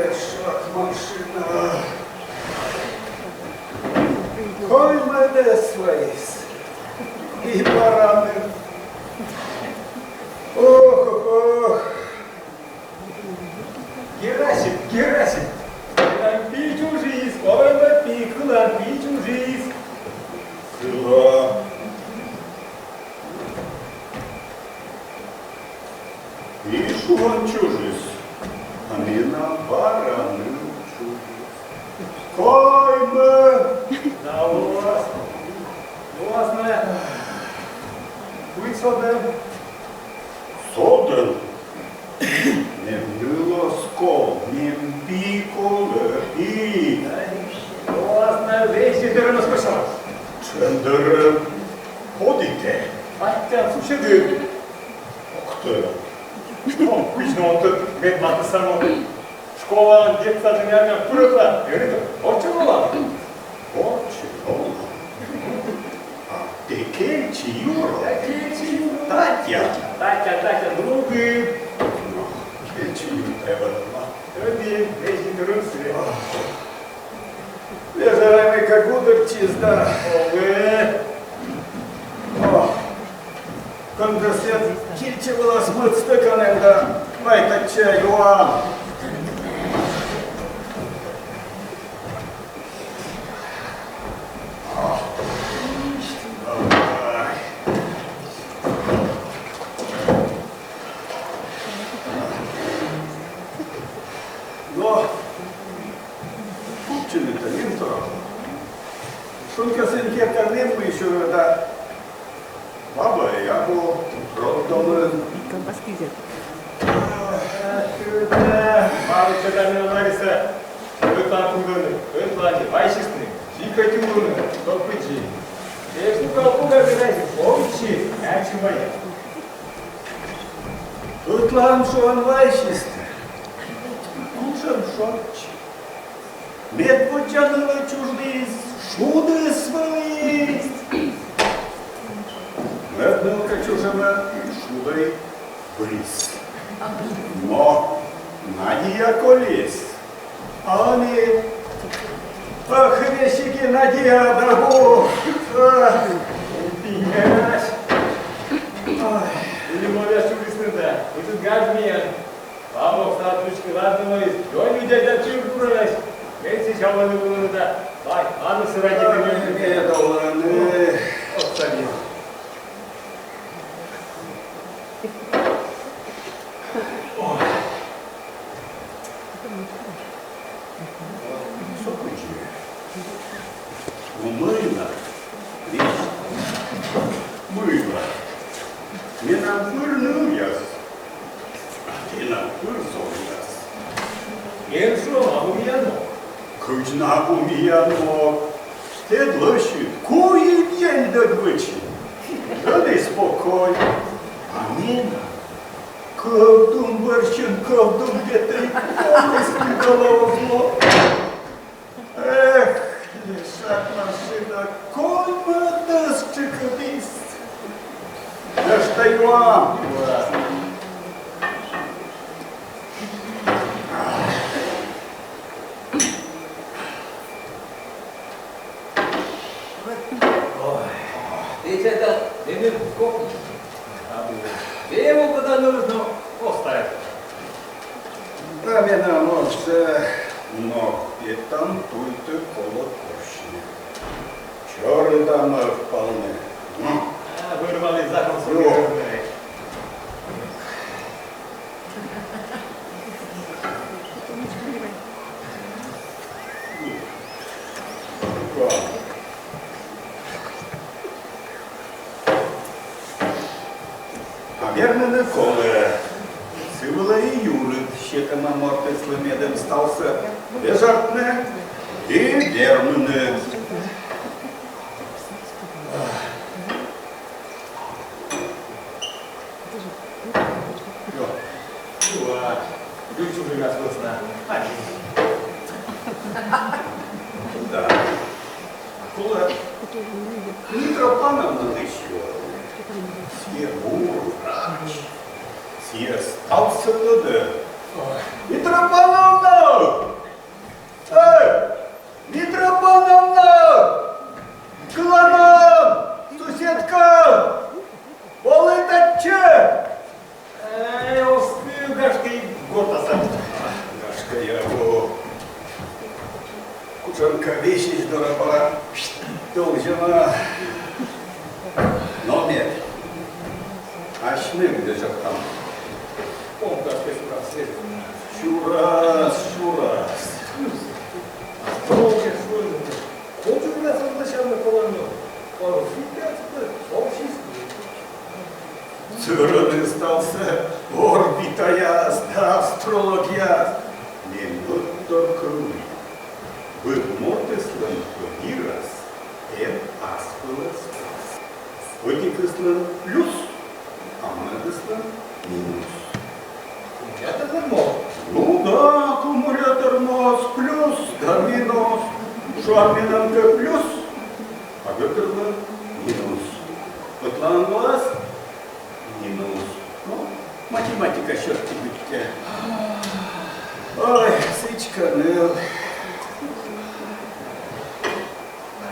Шок машина. Ой, мене свись. І барани. Ох. Герасим, Герасим, лампить ужис, ой, пику, лампить ужис. Да. Віж он чужис, а не на барани чужис. Койме! Да, у вас вы соден. Соден. Не було скол, не піколе і. У вас на вещи дырно спасал. Чендере ходите. Хотя, слушай, Ух ти. он пично, он тут медматы само. Школа, детство, наверное, пурата. И говорит, очевала. Очі, а ти кельчі, Юро? Татя. Татя, другий. Ну, кельчі не треба нема. Один, вещи дырно себе. Лежарами, как удр чиста. Ове. О, кондесет кельчі була смыть стакаnem, да майте чаю, а. Но, купченый-то не то. Шунка сынке корнем мы еще, да. Баба, я был роддомы. Колбаски где? Мало читания Лариса. Ötlan kullanı, ötlancı, başısını, şirketi ürünü, toplucu. Eşli kapıda biraz, o içi, her şey var ya. Ötlan şu an vayşiste. Кушам шорч. Медводяного чуждиз, шуды свои. Меднылка чужого шудой близ. Но Надія колись. А они, ах, вещики Надія дорогу. Пиняш. Или мовя чувствует, вы тут гажмен. Бабок статучки, ладно, мой, что люди дачи вкурились. Эти шаманы было да. Бай, ладно, сыраги ты не Медованы. отставил. Мыло, мыло. Не напырнул яс, а ты напырзал яс. Ершо, а у меня ног. Кучна уміяно, стедлощі, куї день до двічі. Дай спокой. А міна, ковдун борщин, ковдун дітей, ковдун голову зло. Ех, лишак машина, кольма дощика біс. Я ж даю вам. Ты это, ты мне копни. Ты его куда нужно оставить. Пам'ятна може, но і там туйте коло кошні. Чори дама вполне. Ну, Вырвали закон Ну. свой. а вірне не коле. Сивила і Юрик, щеками морти слимедем стався. Безжартне і дермене. Ключ уже раз весна. Да. Коле. Митропановна нищила. Сє був врач. Сє стався туди. Митропановна! вековечность дорога должна номер. Ашны где-то там. Он как свет. Шурас. Строгий, сложный. Он же нас изначально поломил. Пару фиг, общество. Цырын стался орбитая, астрология. Минут круги. Вы мотыслан вирас, аспылас. Выкипыслан плюс, а мэтыслан минус. Это нормально. Ну да, аккумулятор нос плюс, да минус. Шуарминанка плюс, а гыгырлы минус. Пытлан глаз минус. Ну, математика черти быть. Ой, сычка ныл.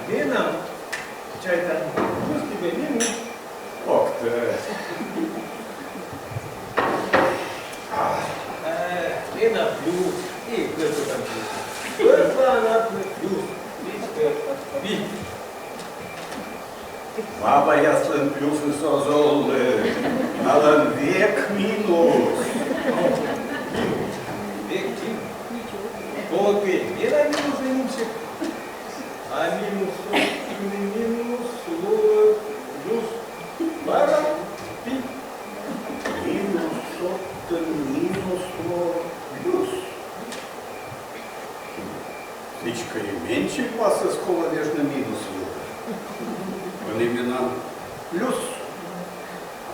Лена, чай-то, плюс тебе минус. Ох ты. Лена плюс, и кто там плюс. Светлана плюс, Витька, Баба яслен плюс и созолы. Надо век минус. Век Окей, Лена минус занимся. А минус, плюс, пара, пи. Минус, минус, плюс. Сычка и меньше паса скола вежно минус. Он именно плюс.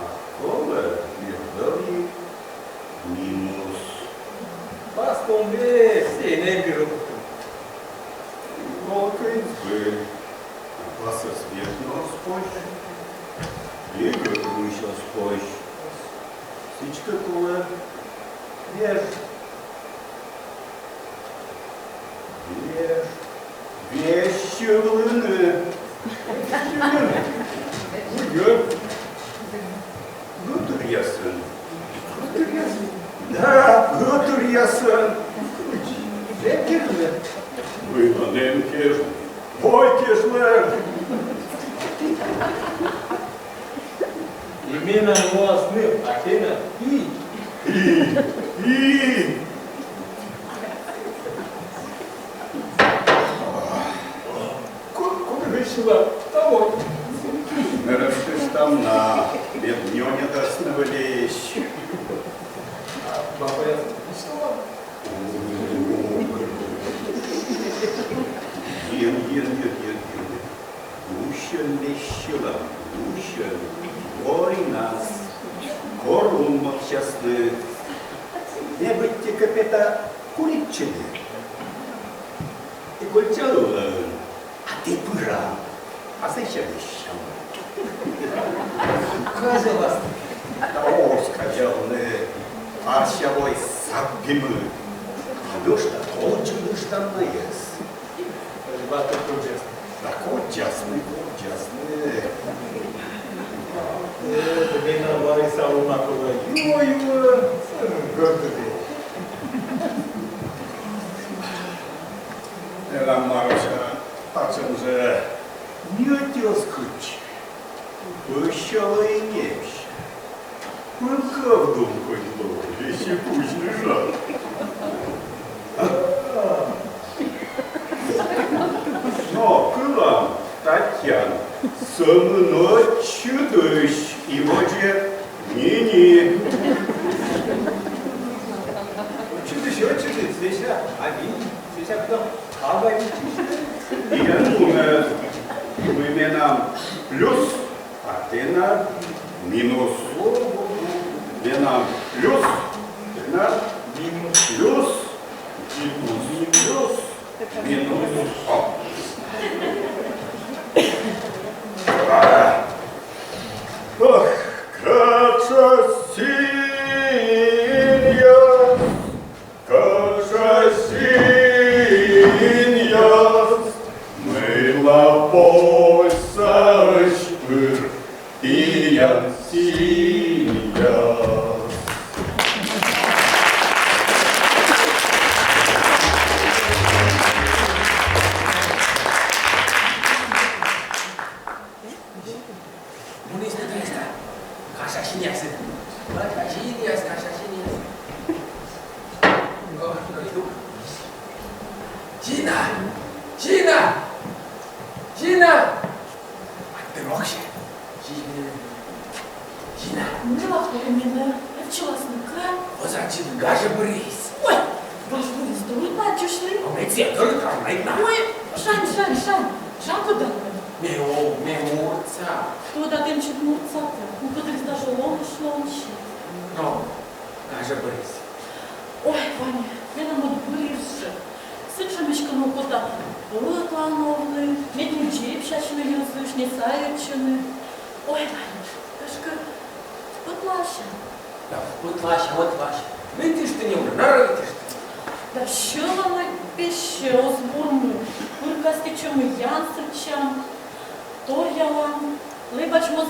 А кола вердали минус. Пастом весь, все энергию. Волка избы. А паса светлого спойш. И грыжу еще спойш. Сычка кола вверх. Вещевлыны. Гутур ясын. Да, гутур ясын. Вы на немке ж. Бойке ж Именно властным, а тена и. И. Куда решила? Того. Нарастешь там на меднёне досного лещ. Баба я что? Ен. Ущен лещила, ущен. Ой нас, корум счастны. Не будьте капета куричины. И культяла, а ты пыра. А зачем еще? Казалось. О, скажелны, арщавой саппимы. Ну что, очень штаны есть. Бата чудесно. Так отчастны. Лена Лариса Лунакова. Ё-ё. Гордый. Ela Маруся, açın же не отескуч. Пущала и немщ. Пылка в дом хоть было, еще пусть лежал. Но кылам Татьяна, со мной чудовищ, и воде не. Чудо, здесь, здесь потом Я думаю, мы именам плюс, а ты на минус. Именам плюс, ты на минус. Плюс, минус. О. Ох, как мыла посаж пыр, и я сия. Gina! Gina! Gina! Te rog și. Gina! Nu la mine, ce la snăcă? O să acid gașă Boris. Ой, ваш Борис, да вы батюшли? O meție, только найна. Ой, Жан куда? Меурța. Кто да тем чуть мурцата? Ну, когда даже ломыш ломщит. No, gașă Boris. Ой, Ваня, я нам вот ближе. Сыча мешкану кота. Плановны, медни джипшачны юзыш, не саючны. Ой, Ваня, кашка, потлаша. Da, pătlașa, mătlașa. Mintiși te neură, n-arătiși te. Да що нам пише розборну? Куркасти чому ян срчам, тор'ялам, либач моз,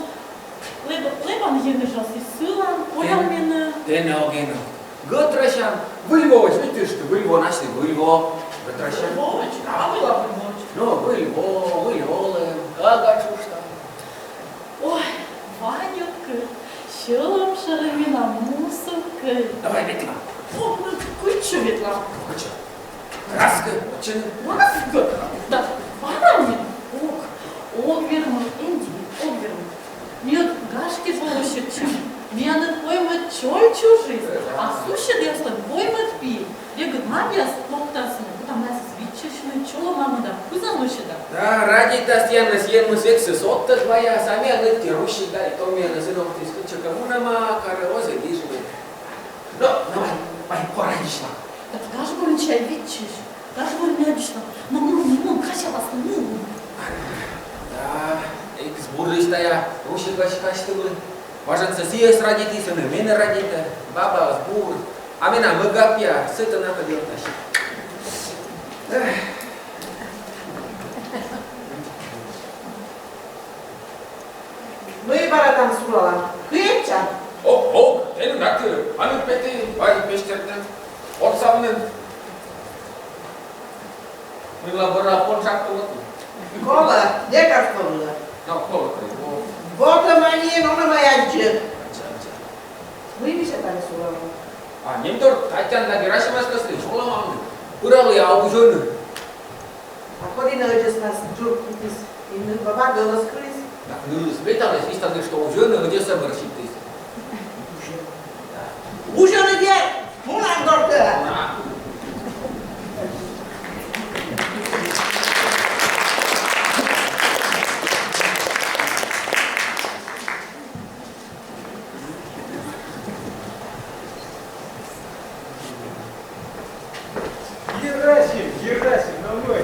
либан єни жаси силам, оял мене. Te neogenu. Gătrășan. Vâlvo, mintiși te, vâlvo naște, vâlvo. Gătrășan. Либоч, а ви либоч. No, vâlvolă, agaciușta. Ой, Ванютка, що вам шаровіна мусорка? Давай, Ветла. О, ну, кучу вітла. Куча. Красcă, почини. Маска, да, ваня, ок верну, Энди, ок верну. Мед гашки волощет чим, мянет поймет чой чужий, а суши дерста поймет пи. Вега мамия стоктасны, там нас свитчешны, чола мама да, кузануши да. Da, radita stiană sienul sexă sotă твоя, самia лыпти рущи дали, то мне называл ты скуча коммунама, карозы дижи. Ну, давай, поранишь нам. Так даже говорю, чай видишь, даже говорю, не обычно, но кача вас, ну. Da, ex burrista aia, rущи качествовали. Важен să fie raditi, să ne mene radită, baba zbur. Amena măgapia, sătă n-apă de otași. Nu-i baratam surala. Câiecea? Oh, enu dacă, anu pete, vai peștertă, ot samnân. Nu la bără apon șaptul ătul. Cola, de cartoflă. Nu, acolo, cred. Botă manie, nu mai ajge. Nu-i niște tare surala. A, nem-tor, Tatiana, dacă era și mai scăstă, și o la mamă. Pura lui auzionă. Acolo din ăgeți nas jurcutis. Din baba de ăla scris. Dacă nu spetale, fista de što auzionă, unde să mărșit este. Ușă-nă de mult am dorcă. Da. Герасим, ну мой.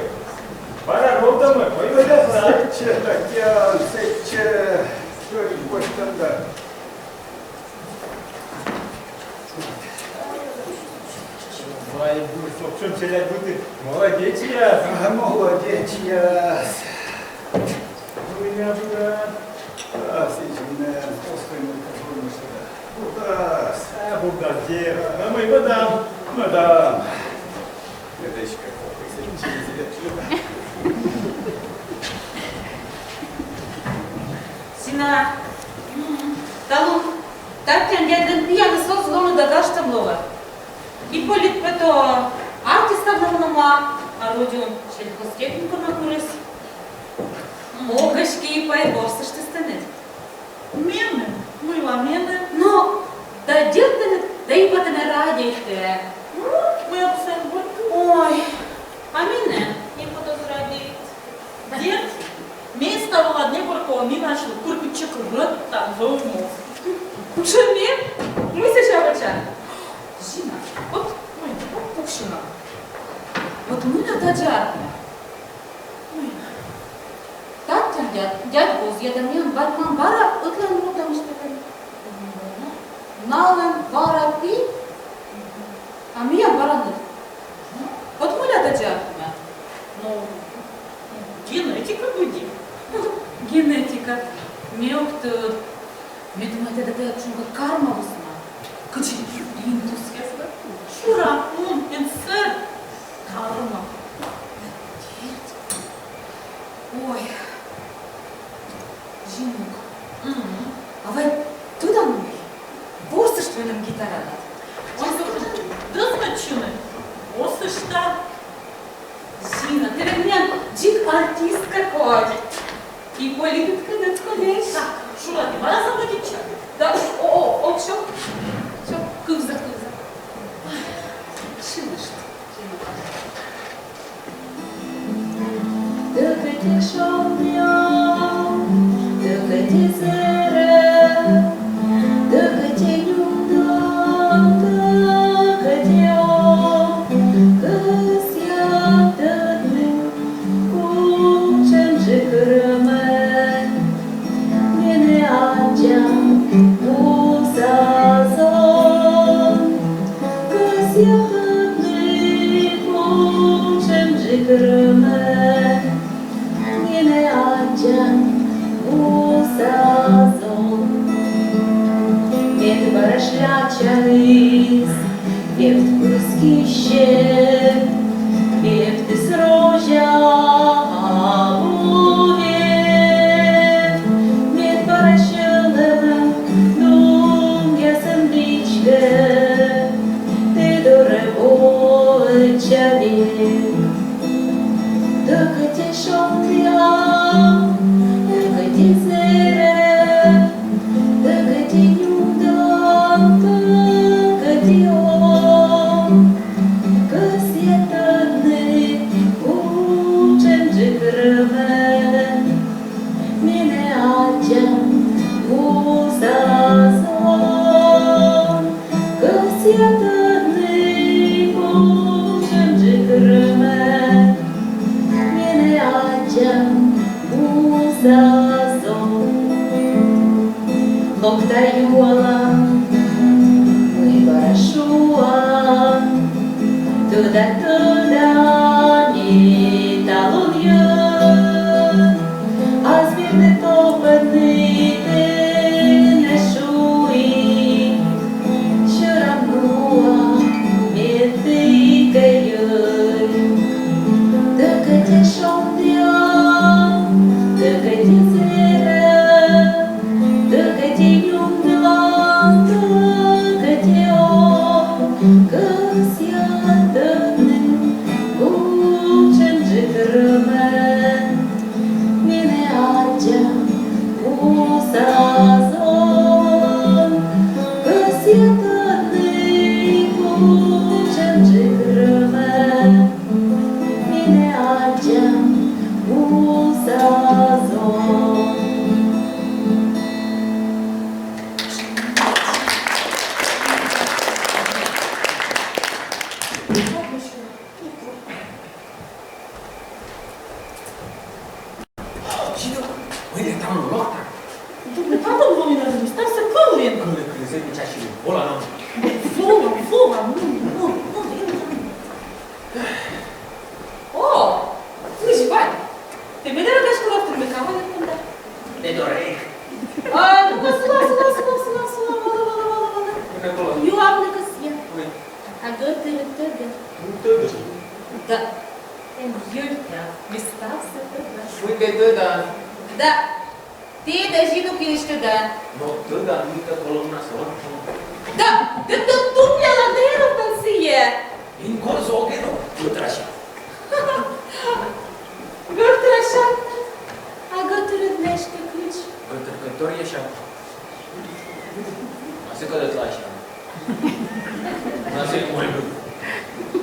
Пора ровдомы, пойдем. Сече, что-нибудь поштанда. Vai, Бурсов, в чем селять будет? Молодец я. Молодец я. У меня брат. Сечене, остальные козлы сюда. Куда? А, Богдан, где? А мы мадам. Мадам. Глядачка, через Sina, talun, Tatian дяден пияна сос зону да дашта блова. И полит пето артиста върнама, а родион шельхостехника на курес. Огашки и пайборса ще стане. Мене, мила мене. Но, да дяден, да и пата не радите. Ми обсервуємо. Ой, а мене не подозрадіють. Дід, мій ставила Дніпоркова, мій нашли курпичок рот там вовмов. Чому? Ми сейчас Жина, вот, ой, вот Пушина. Вот мы на таджарне. Ой, Таття дядь боз, я дам'ян батман бара, ытлан ротам штепен. Нален бара пи, а мия бараны. Вот мы на таджарне. ну, генетика буде. Генетика. Меокты. Мне думаю, это такая карма весна. Качи, индусская. Шура, інсер, карма. Ой, Жинок, а вы туда мой? Борсы, что нам гитара дать? Ось, де значили? Ось і шта. артистка ходит. И Политка надсколеешь. Так, Шура, не пора заплатить чай. Да, о, все. Все, кывза. Шина что? Докати шомья, докати зере, докати нюдам, докати о, кысья дадны, кучем жикрмен, мене аджам, усазон, кысья дадны, кучем жикрмен. Барашлячались, вєфт пурскіще, вєфти срожа, вєфт, вєфт барашилем, дум ясен річке, ти до револьча вєфт. Докаті шом'я, докаті зере, докаті Туда не талонья, а змірне топлений ти не шуї, що рамнуа метикає. Докаті шом'я, докаті зере, докаті нюмдам, докаті о, касья.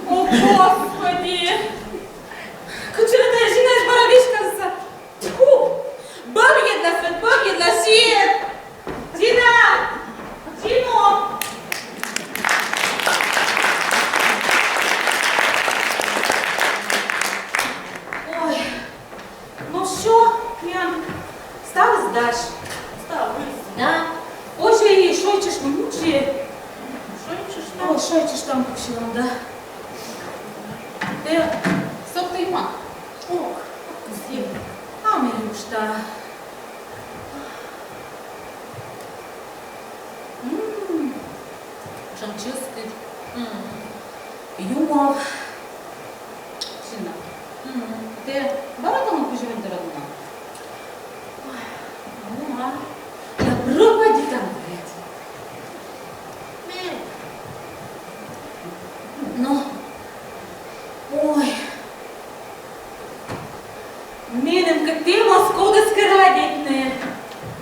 О, Господи! Кучера та жена из Боровишканца! Тьфу! Баб jedna свет! Зина! Зино! Ой, ну що, Ян, стали здаш? Став, Да? Оже і шойчеш мучі. Шойчеш О, шойчеш там почилам, да. Сок ти ма. ок. Зі. А Милюшта. Чим чистий. Юмор. Сина. Ти багато ми поживемо до родина? Ну, а? Я пропаді там, блядь. Ну. Ой. Минем катимо скудо скрадетне.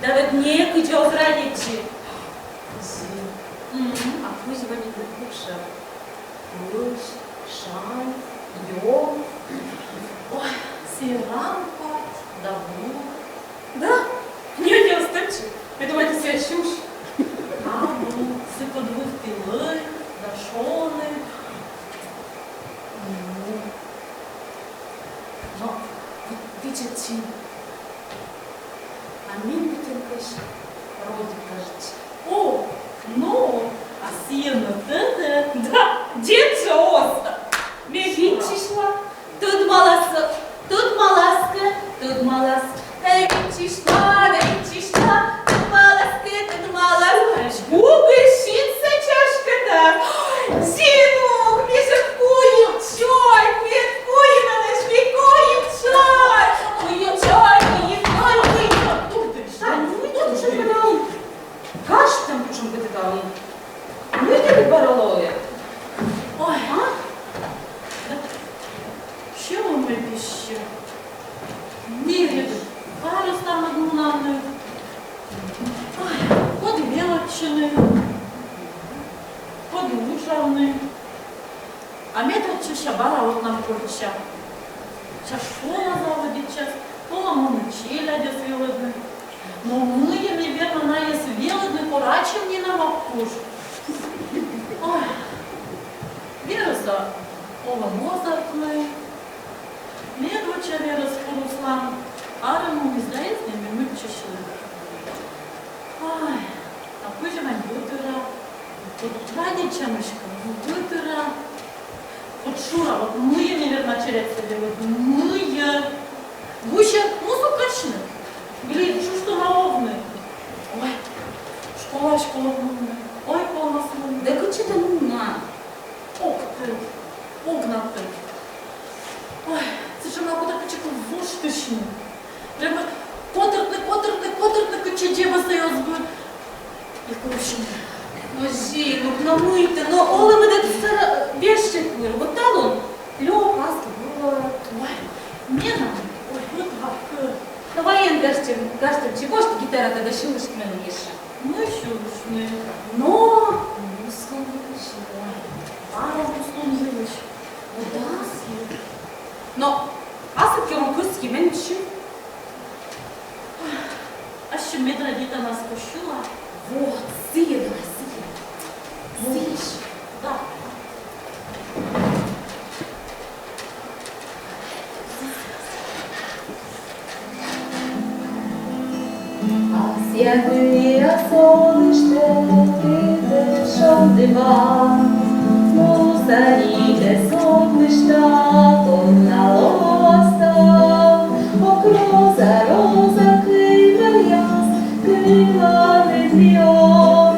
Да вот некуда зрадичи. А пусть вони випуша. Луж, шан, йом. Ой, сиранка, давно. Да? Не остачи. Это мать себя чушь. Абу, сиподвих піли, дашони. Ну, вичачи. А мені тільки ж роді кажуть. О, ну, а сіно те. Да, дед же оста. Мефичишла. Тут маласка, тут маласка, тут маласка. Эй, чишла, тут маласка. Губы щится чашка-то. Синук, мне же вкуем чай, вкуем, а наш векуем чай. Куем чай, куем. А, ну йдемо, що ми там? Каш там, чому би ти там? Ну йдемо баралові. Ой, а? Що ми піще? Ні, пару там одну нам. Ой, подвілочини, подушавни. А метр чища бара от нам хоча. Час школа заводить час, поломону челядя свілодни. Но мы, наверное, на есть велодны порачим не на макуш. Ой, вируса, ова мозартны, медвача вирус Руслан, арему издаистыми мы чешли. Ой, а пусть мать бутыра, вот ради чамышка, бутыра, вот Шура, вот мы, наверное, через себе, вот мы, гуща, мусукачны. Блин, что на овны? Ой, школа, ой, полностью. Да куча там ума. Ох ты, огна ты. Ой, це ж вона куди почекав вуштишні. Треба котртне, куча дєва союз би. І коротше. Ну, жінок, намийте, ну, оле мене стара вещик мир, вот талон. Льо, каски, було. Ой, Мена, ой, вот так. Давай, гаште, чего ж ты гитара тогда шилышки мене єше? Ну і що ж не. Но, ну, слухай, Пара услун живеш. да. Но, а с кем курски меньше? А що медра діта нас пощула? Вот, сия, давай, сия. Сиш. Да. Якби сонечко піде, що дива, мусаніде сонечка, то на лоста, окроза, роза, киваяс, киване двіом,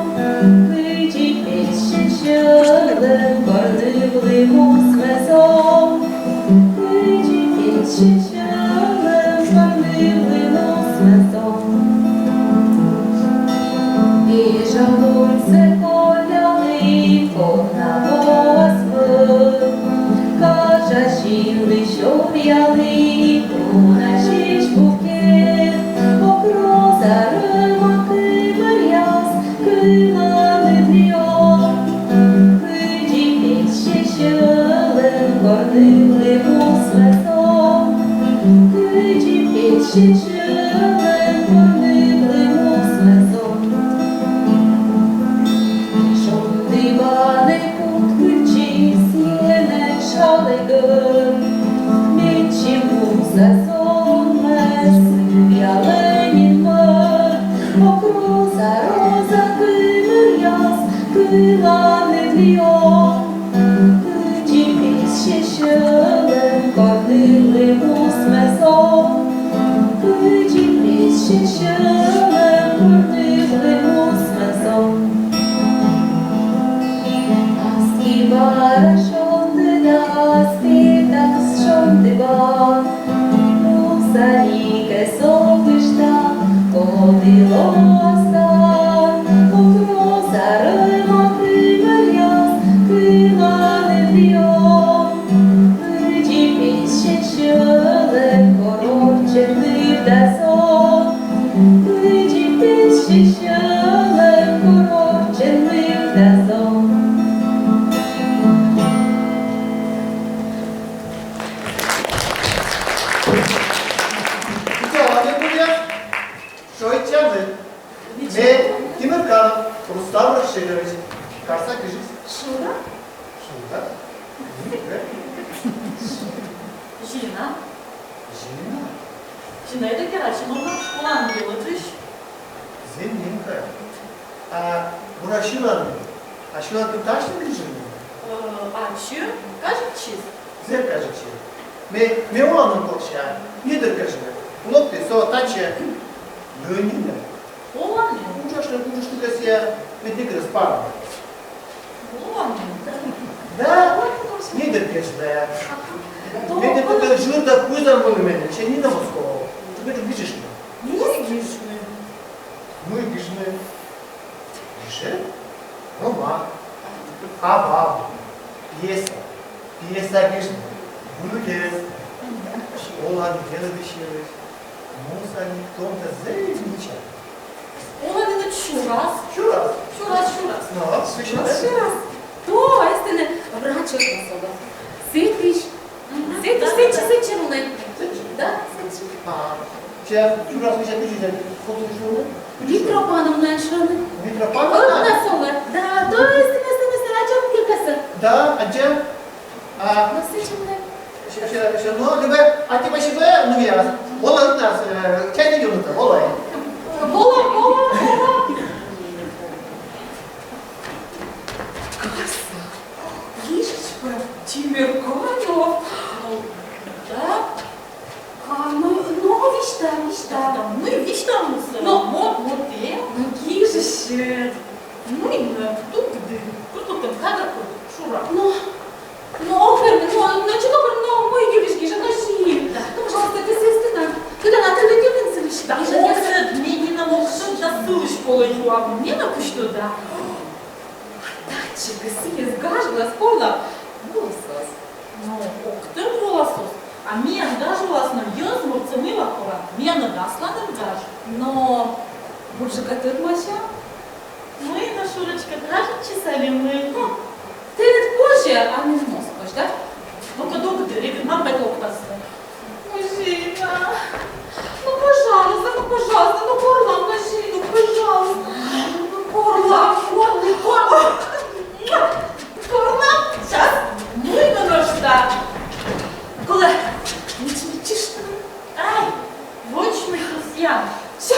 вичі піще щелем, корнивли мусмезом, вичі піще щелем, корнивли мусмезом. І жалуйся, коляний, на вас каже, жили, що в'яли, у наші ж букет, окроза, ремаки, беряз, кривали дрьом, виді піще щелем, корнили мусмезом, виді піще щелем, корнили мусмезом. Дивани путвичі, сіне шалиги, мічі муса сонме, сив'яленін мер, окруза, роза, кивер яс, киване дльом, кичі піще щелем, корнили мусмезом, кичі піще щелем, корнили мусмезом. Bara şondıda, spitas şondıba, Musarike soğuşta, kodilosta, okroza rıma kıver yaz, kıvane diyor, Vıcı pişe şöyle kororça Васильевич. Карса кыжись. Шура? Шуда. Жена? Жена. Жена, это короче, можно в школу делать. Зенинка. А Бурашилан. А Шилан ты ташни кыжыны? А че? Кажет чист. Зер кажется. Me olanın kokşa. Nedir kıжыны? Улок ты со таче. Гынина. Olan ne? Ужашно кушты кася. Медник распарно. Olan ne? Да? Nedir kıжыны? Мен это жирда кузар был меня. Че не на Москву. Ты это видишь? Не видишь. Ну и гыжны. Гыжы? Рома. Абаб. Пьеса. Пьеса гыжны. Бургес. Olan gelişiyoruz. Musa'nın tomta zeytinçe. Olan это чурас. Şurası. Чурас, чурас. No, słyszałeś? Раз. То, este ne врача особа. Сетиш. Сетиш руне. Да, сетиш. Ha. Şurası bir şey güzel. Fotoğrafını. Митропаном нашаны. Mikrofon Вот mu? на соло. Да, то есть не срачам киркасы. Da, acem. Ну, сечем не. No, gibi. Ati başı böyle nu ya. Olan da kendi yolunda olay. Вола, вола, вола. Лишечка, Тимирканов. Да? Ну, вишта, вишта. Да, ну и видишь там, Ну, вот ты. Ну, кишище. Ну и тут ты. Тут там кадр шура. Мы девочки, же ножи. Ну, пожалуйста, ты естественно. Когда на ты документ Да, я мне не намог, что да сылу школу а мне на что да. Датчик, сиес, гажгла, сполна. Волосос. Ну, ок, ты волосос. А мне ангажувалась на язму цемила кора. Мне надасла ангаж. Но, больше котер моща. Мы на Шурочка даже чесали мы. Ты ведь позже, а не в нос хочешь, да? Ну-ка, долго ты, ребят, нам пойдем кассы. Мужчина, ну пожалуйста, ну горло, мужчина, пожалуйста. Ну горло, Корна, сейчас. Ну и на что? Коли? не чистишь. Ай, вот мы друзья. Все.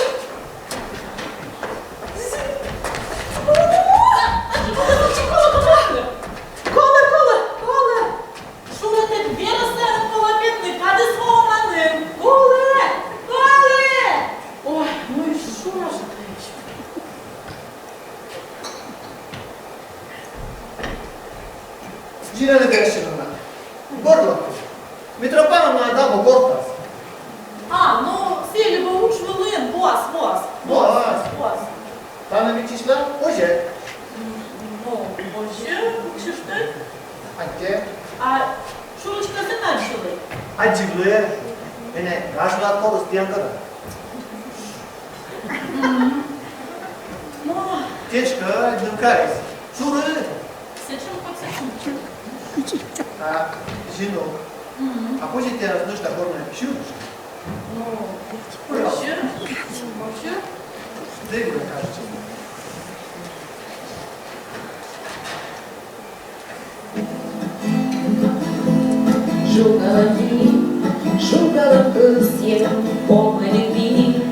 Коле. Шура ти дві розсеред полопітни, кади свого маним. Коле. Ой, ну і що ж ти? Жирали гащина. Горло. Митропаном на даму гортас. А, ну, сілі бо уч хвилин, бос. Там на числа уже. Ну, боже, чи ж ти? Анте. А Шурочка ти начали? Acılı. Beni karşılar kol isteyen kadar. Ну, Течка, дымкарис. Шуры. сечем по А, жину. А позже ты разнешь на горную щуру. Ну, боже. Ты мне кажется. Шукала крылья полной любви,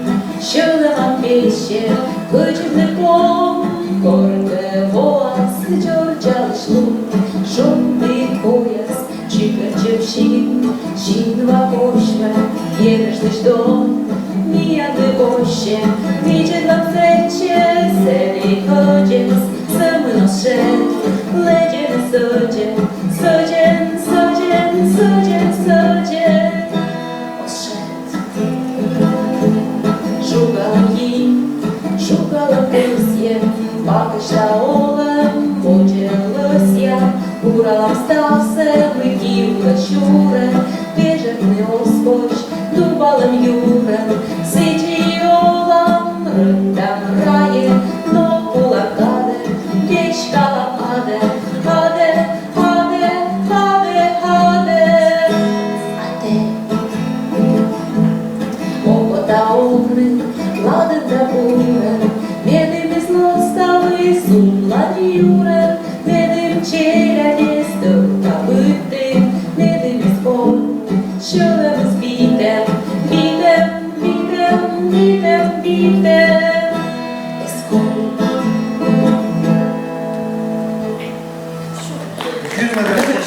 щелкала пещер, вычерный плод, гордая волос, дёрчал шлюп, шумный пояс, чикачевщик, щинова почва, єдеш дом, міяти боще, вічер на плече, селі ходять, саме ноше, ледє не соджен, соджен, соджен, соджен, соджен. Шукала песье, покачала олем, поделилась я, уралом стався, виківка щурем, бежевний оскоч, дубалем юрем, ситі олам, ритам грає, но кулакаде, печка лападе, хаде, хаде, хаде, хаде. А те опота огни, ладен та бурен, меди без ностави, сумла чоловік збітем, бітем, бітем, бітем, бітем. Ескорі. Гülme kardeş.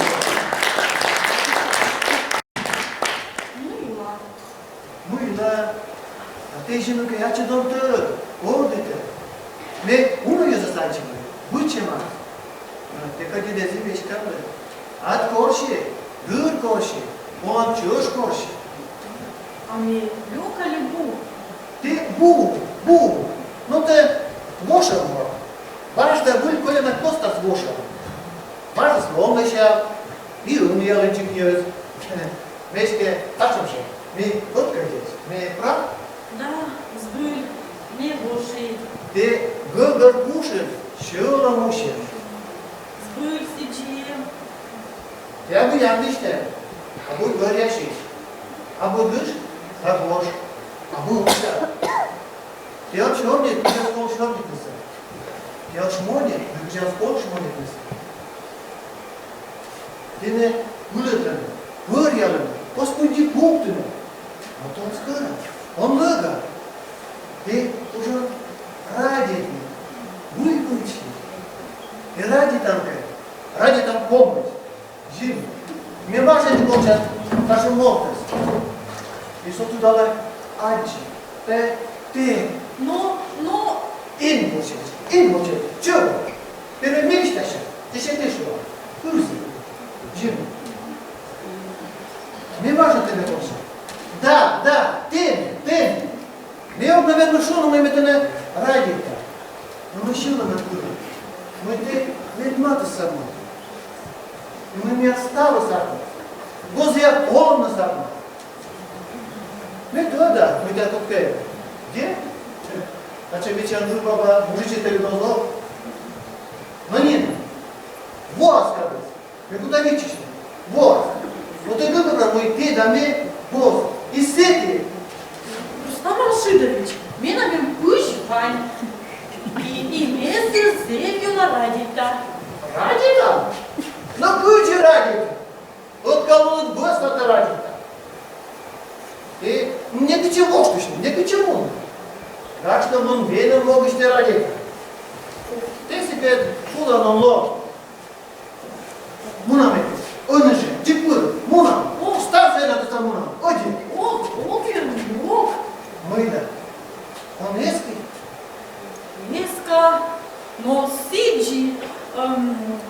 Ну и ладно. Мила, а ти жінка, я чи доктор, одите. Ми умою зазначили, будь-чима. Ти ході дези вічкали. Ад корші, гыр корші, он чуш корші. А мне Люка ли Бу? Ти бу. Ну ти вошаво. Бачите, буль коліна коста з вошаво. Бачите, сломлися, і уміли чекнюють. Веське, так що ще? Ми откажись, ми прав? Да, сбыль, не буши. Ти гыгыр кушин, шула мушин. Сбыль сечем. Я бы яндыште, а будь горящий. А будешь, а бош, а будешь. Ты от шмонит, ты от пол шмонит несе. Ты от шмонит, ты от пол шмонит несе. Ты не улетлен, вырьялен, Господи пунктами. А то он скажет, он лыга. Ты уже ради выкручи. И ради там помощь. Жив. Мне важно не получать нашу молодость. И что туда дала Анчи, ты. Но, Ин мучить. Чего? Ты не умеешь так? Ты ще ты что? Курси. Жив. Мне важно ты не получать. Да, ты. Мне обыкновенно шо, но мы это не ради-то. Но мы еще на натуре. Мы ты ведьма-то сама. И мы не осталось одно. Возле холодно сама. Мы туда, мы так коктейль. Где? Значит, вечером баба, мужичи ты любил. Но нет. Вот, скажи. Мы куда вечишь? Вот. Вот и выбрал мой ты, да мы, вот. И сети. Рустам Рашидович, мне нам пусть Вань. И вместе с Зевью ради-то. Ради-то? Ну, куча ради-то. Вот кому Господа ради-то. И не к чему, что не к чему. Так что он верен могут что ради-то. Ты себе куда нам ложь. Мунаме, он же, типа, мунам. Ставь на это мунам. Один. Ок. Мыда. Он эский. Несколько, но Сиджи,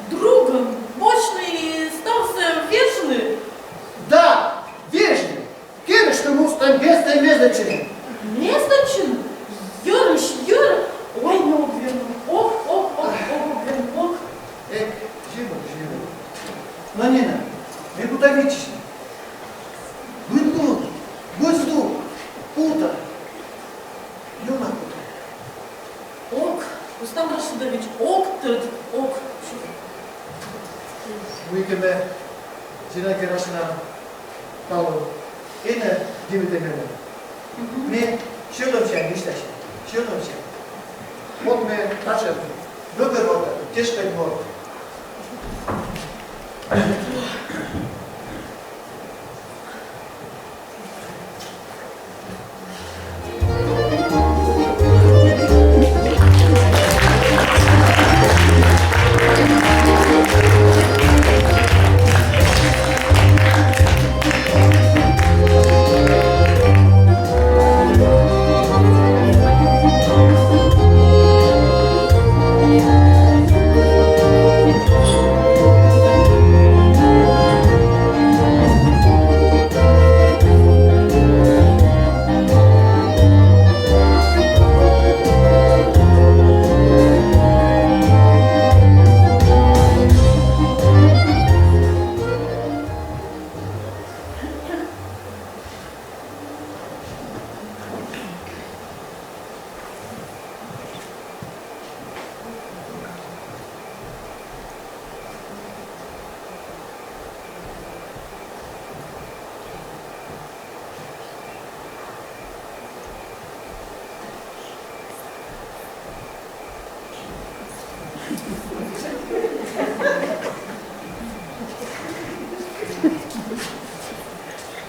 другом, мощный, стался вежливый. Да, вежливый. Кем что мы там место и месточины? Месточин? Юрыш, ой, не обверну. Ок, обверну. Живо. Но не надо. Мы куда вечишь? Гузду, пута. Юна пута. Ок, Рустам Рашидович, ок. Уикеме, жена Герашина, Павлов, эне дивитемene. Мы шеловчан, ништачи, шеловчан. Вот мы наши выбор, тяжкий двор.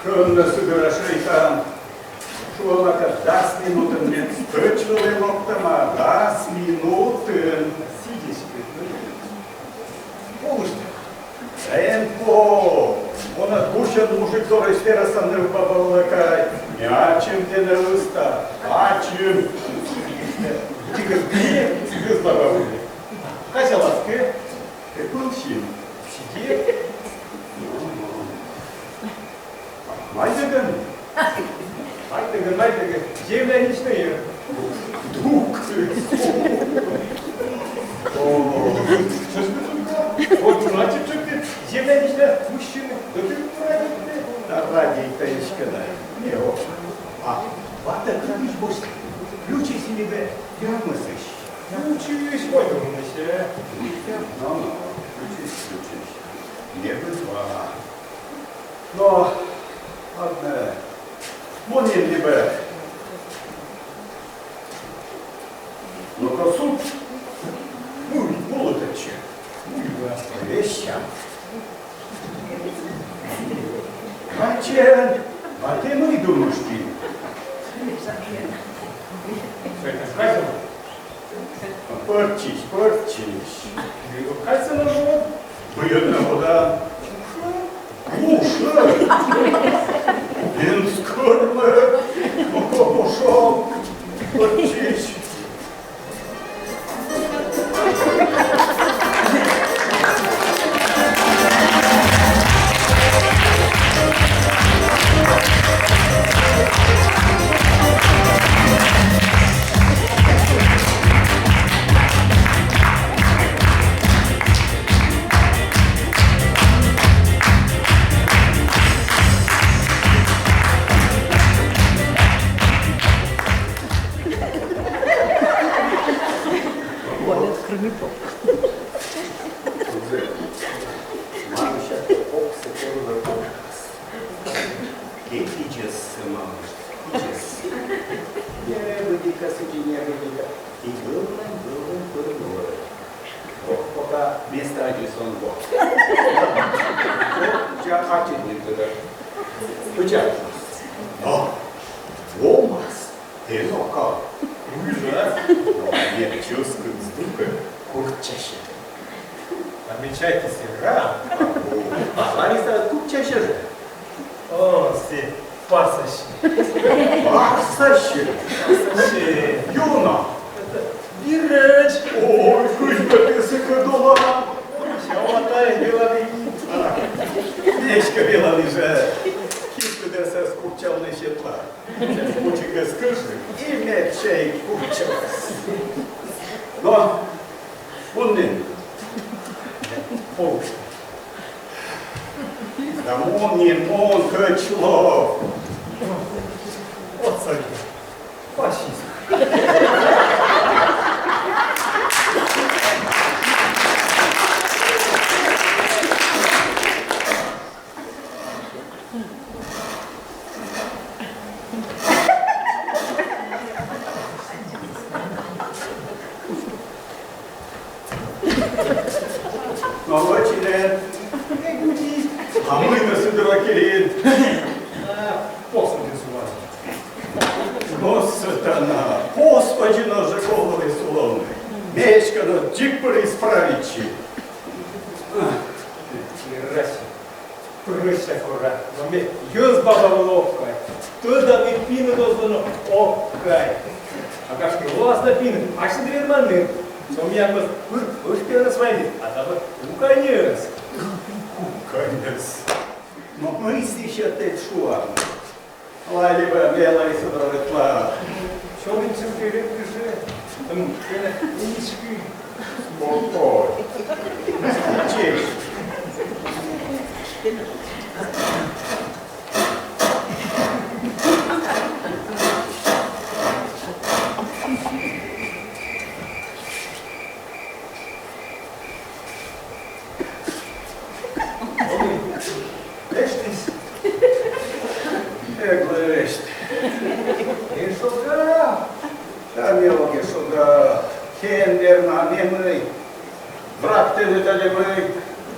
Când se dărășăica, șoala că dați minut în net, stăcile loptăma, dați minut în Сидишь, пушта. Темпо! Он отпущен мужик, который сфера со мной побалакает. Не о чем ты на уста, а чем? Тихо, где с бабой? Катя ласка, Ты получил. сидит. Майдаган, Майтага, земля ничная. дух ты. Что ж ты только? Вот значит, что ты земля ничная, мужчина. Да ты правильно. Ради таечка, да. Не, а вата крыш босс. Ключи себе, я мыслишь. Ну, чуюсь, понял, monsieur. Ну, ключись. Не вызвала. Но, ладно, мне либо. Ну-ка, суп. Ну, и молоточек. Ну, и вещам. Мачен, а ты мой думаешь, ты? Что это, Катя? Порчись. Катя на живот? Выйдет вода. Уши! Инскорлы! Пошел! Порчись! Отмечайте сера. Лариса, тут чаще же. О, все, пасощи. Пасащи! Юна! Вирач. Ой, кузьма, ты сыкадула! Шалатай, белый. Мечка бела лежа. Кишка дерса скупчал на щетла. Кучика скажи, и мечей купчалась. Но, он не. Полк. Да он не он, Качлов. Вот смотри. Фашист. Молодчина. А мы на Сидоракирин. Послуги сували. Но сатана, Господи, наш же головы сломный. Мечка, но дикпори исправичи. Раси. Прыща кора. Но мне юз баба ловка. Туда мы пину дозвону. Окай. А как же властно пину. А что ты верманный? У меня вот успел на своей. А там конец. Конец. Но мы еще ты шуа. Лалиба, белая Сидоракла. Что вы чем перепиши? Там нички. Спокой. Честь. Egoist. И что да? Да, мелкий, что да. Хендерна, не мы. Враг ты, это не мы.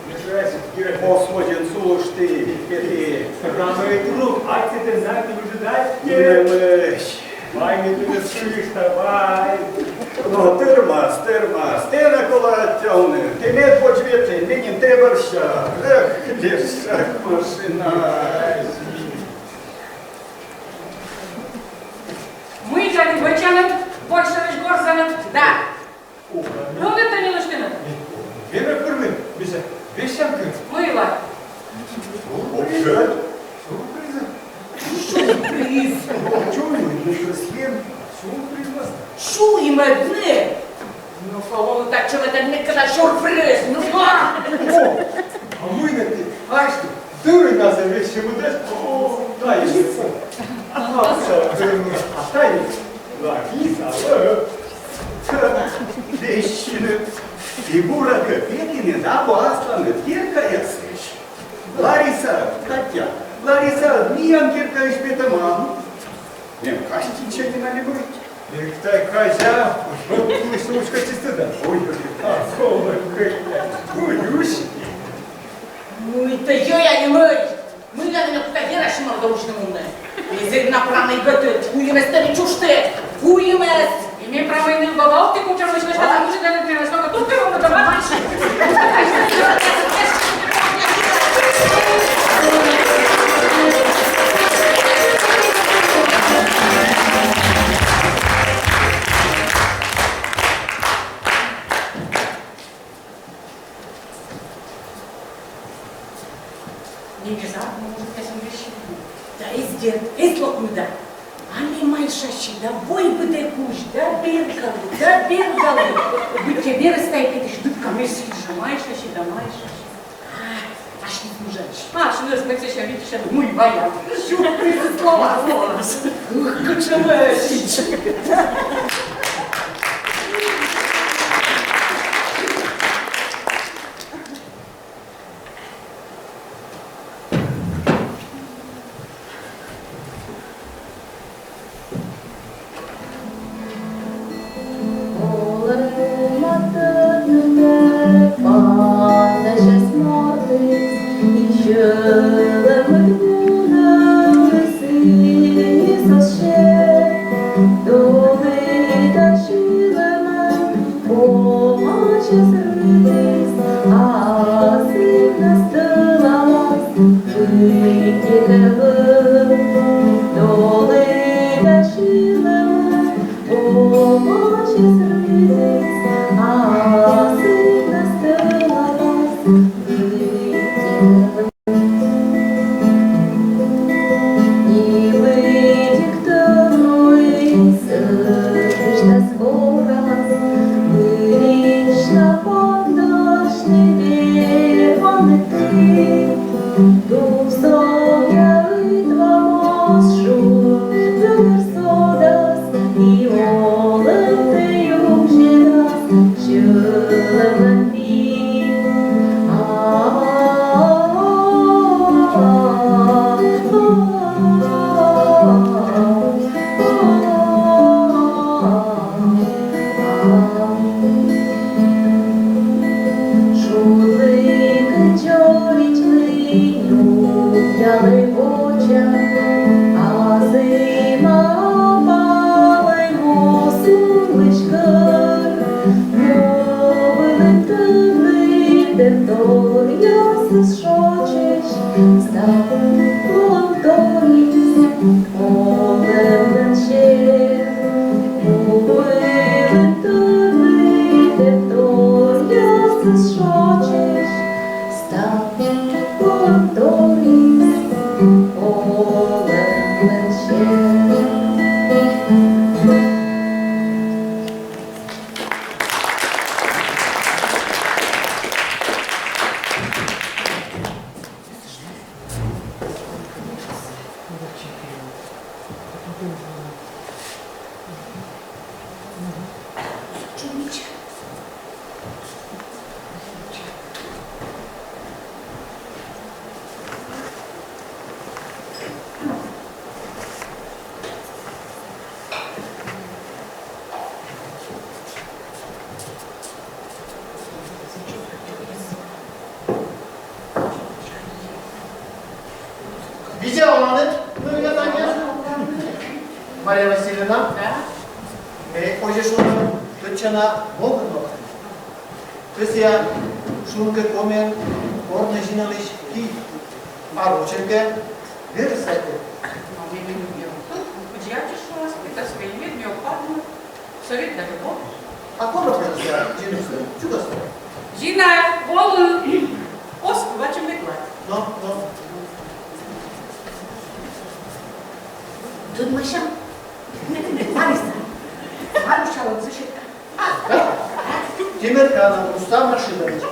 Ничего себе, Кира. Господин, слушай ты, пети. Рамы труп, а ты знаешь, не выжидать. Немеч. Вай, не ты слышишь, давай. Ну, термас, ти на кола тягне, ти не почвіти, мені не треба борща. Ех, лісак машина. Мы, дядя Бочанов, больше разгорзаном, да. Ну, это не лошадина. Вера курны, Биша, вещанка. Мыло. Опять? Сюрприз. Чого не схем? Сюрприз вас? Чуємо одне. Ну, колону так чоловіка не казав сюрприз. Ну, О, а мы на ты, аж ты, дуры нас вещи будешь. О, да, я Ага, все, дуры, а та Лариса, Вещины. Фигура Копейкина, да, бастаны, кирка я слышу. Лариса, Катя, Лариса, миям кирка из петамам. Не, кажется, ничего не надо говорить. их такая жа, вот ты сучка чистота. Ой, А, солнышко, гулюсь. ну, это я не мой. Мы на меня куда вера шимал дорожным умная. Язык направо и готовит. Уемес, ты не чушь ты. Уемес. Имеем право и на бабал, ты кучер, мы сейчас там уже даже ты насколько тут ты ровно давай. Не внезапно, может, я сам решил. Да, издет, излокуда. А не май шащи, да бой бы ты куш, да бергал, да бергал. Быть тебе растает, это ждут комиссии. Майша, щи, да майша. Аж не служаешь. А, что нас, как сейчас видишь, мы боя. Сюрприз слова, голос. Ух, кучевая. Stop, Видела она? Ну, я так не Мария Васильевна? Да? Ой, что точно много. То есть я шунка комен, корна жиналиш и ароченька, версайте. Но мне не любил. Подъятишь вас, это свои вид, не опадно. Совет на любовь. А кого произошла? Чудо стоит. Жина, волу, оску, бачим не гладь. Но. Тут Маша. Лариса. Марушала защита. Тимиркана, Рустам Рашидович.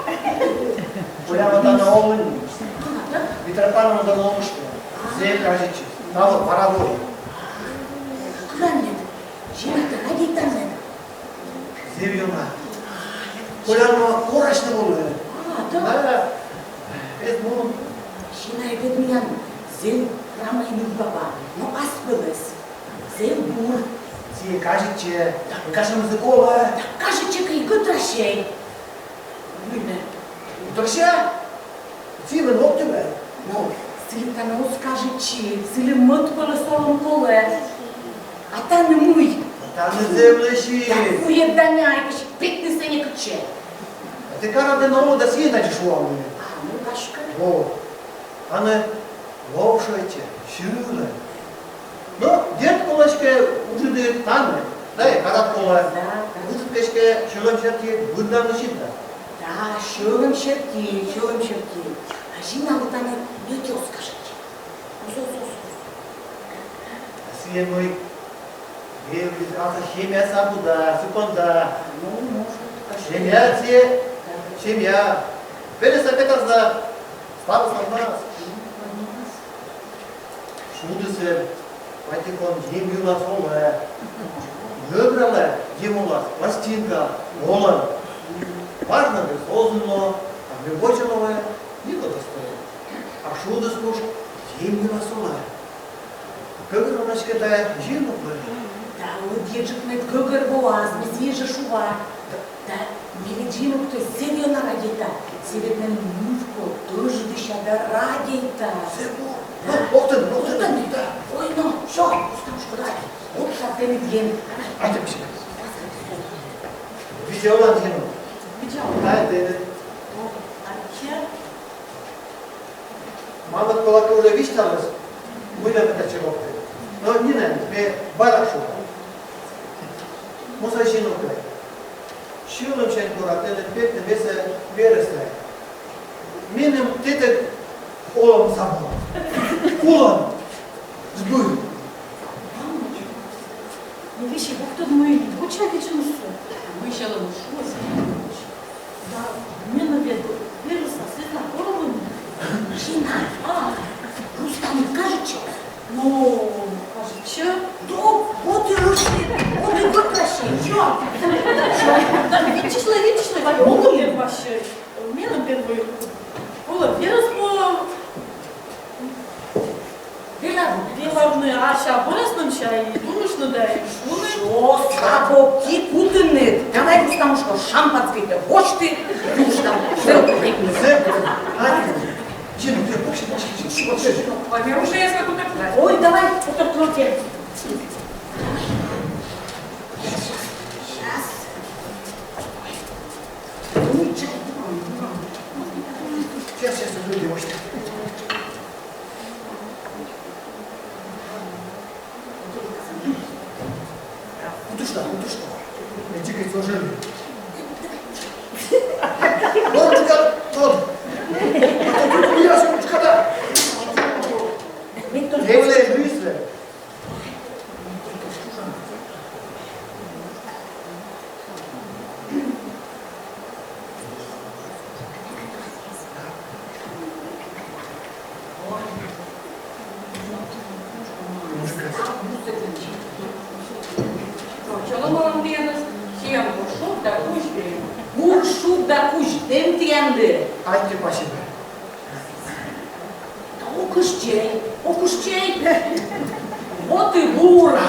Полява на Олени. Митрофанова на Ломушке. Зеев Кажичи. Там паровой. Кранет. Жена-то ради там. Зевьюна. Полява корочно было. Да? Да. Это мон. Жена и бед меня. Зел рама и баба. Но аспелес. Зел бур. Зеев Кажичи. Кажем языкова. Кажется, că-i gătrașei. Bine. Точно? Ține noptele. Nu, să-i nu скаже ce, să-i măt până s-o încole. A ta ne mui. Там не земле și... Dar cuie daneai, și pecne să ne câce. Te cara de nouă de sfântă ce oameni. A, nu gașcă? O, Ane, lopșoice, șiule. No, ded colășcă uși de tane. Da, e cada colă. Da. Uși că șiulăm șertie bândam de șintă. Da, șiolăm șertie. A jina lui tane, nu te o skaže ce. Sus. Сие noi, asta chemia s-a buda, secunda. Nu, Chemia ție, chemia. Vede să petas da stavă sau nas. Șudu se, poate con chemiu la solă. Гъбрале, гимула, пластинка, мола. Важно бе сознано, а бе бочено е, нико да стои. А шо да слуш, гимула сола. Гъбралначка да е живно бе. Da, udiečak med găgăr boaz, mi svježe šuva. Da, mi leđimo, to je sevio na radjeta. Sevio na ljudko, doži diša da radjeta. Себо, октен, Da. Oj, no, šo? Ustav što radi. Otta te mi djem. Ajde mi se. Видела Антину? Видела. Да, это. А че? Мама колака уже вишталась. Мы на это чего-то. Но не надо, мне барашу. Musa și nu cred. Și eu îmi cer curatele, pe vese vereste. Mine tete olom sabă. Olom. Zbui. Ну, вещи, как тут мы, очень отлично все. Мы еще ломушусь. Да, мне наведу. Вируса, сына, корову. Жена, Рустам кажется. Ну, кажется, То, вот и рушит, вот и выкрашен. Что? да, видишь ли, он умер вообще. У меня, например, было вирус по... Главное, а сейчас болезнь чай, думаешь, да, и шумы. Что, слабо, кипутыны. Давай, Рустамушка, шампанское-то, хочешь ты? Рустам, Зебра. Антина. Жена, ты пошли. Возьми уже я скажу так. Ой, давай, поторплоте. Сейчас. Ну, чай. Сейчас, люди, может. Ну ты что? Иди к изложению. Лодочка, тот. А тут я сумочка, да. Евлей, Люисля. Burșu da cuși, de întreandă. Hai te pași. Da o cușcei. Вот и бура.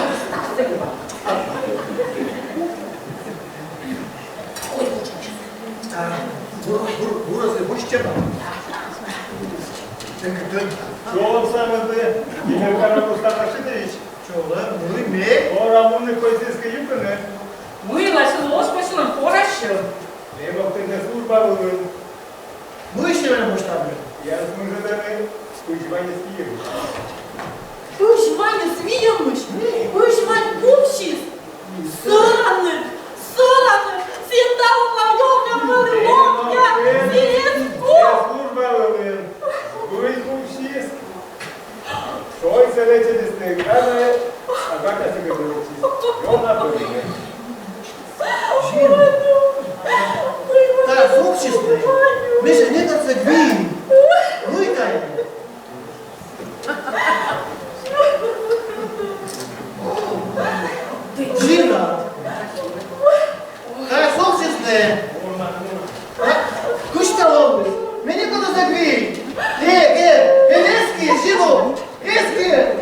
Ой, Бура, больше чем? Що вам саме Ивановна, Емелька Мустафашидович. Чола, ну и ме. О, Рамуны Козинска Юкана. Мыла, село, спасибо, поращил. Нема в тебе служба вылын. Ну и что мы там? Я смужу даны, скучвание съем. Пусть Ваня свиемыш, пусть Вань пупщис. Сораны, всегда у моего лапня, сирецку. Я служба вылын. Вы купщис. Шой селече дистеграны, а как я тебе говорю? Ёна пыльная. Так, общество. Миша, не кажется, гвин. Ну и тайна. Жина. Так, общество. Кушталовый. Меня куда загви. Пелески, живу. Эски.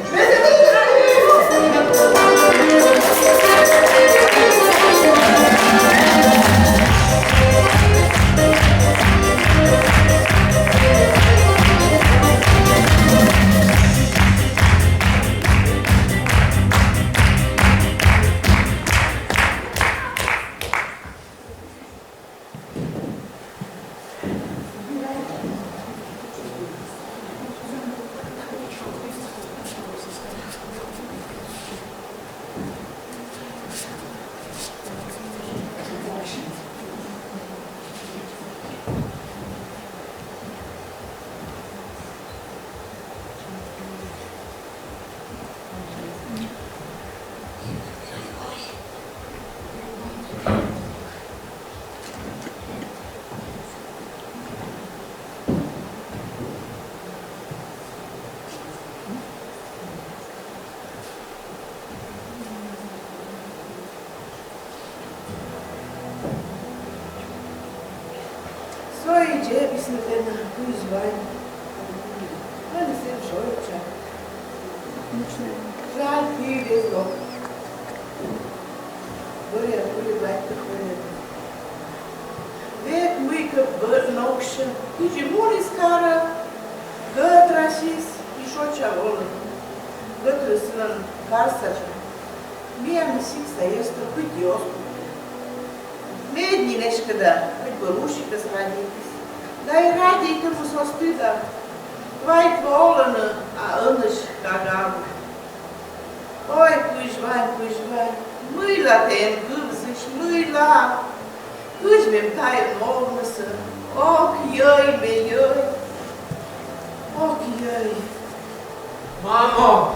Мамо!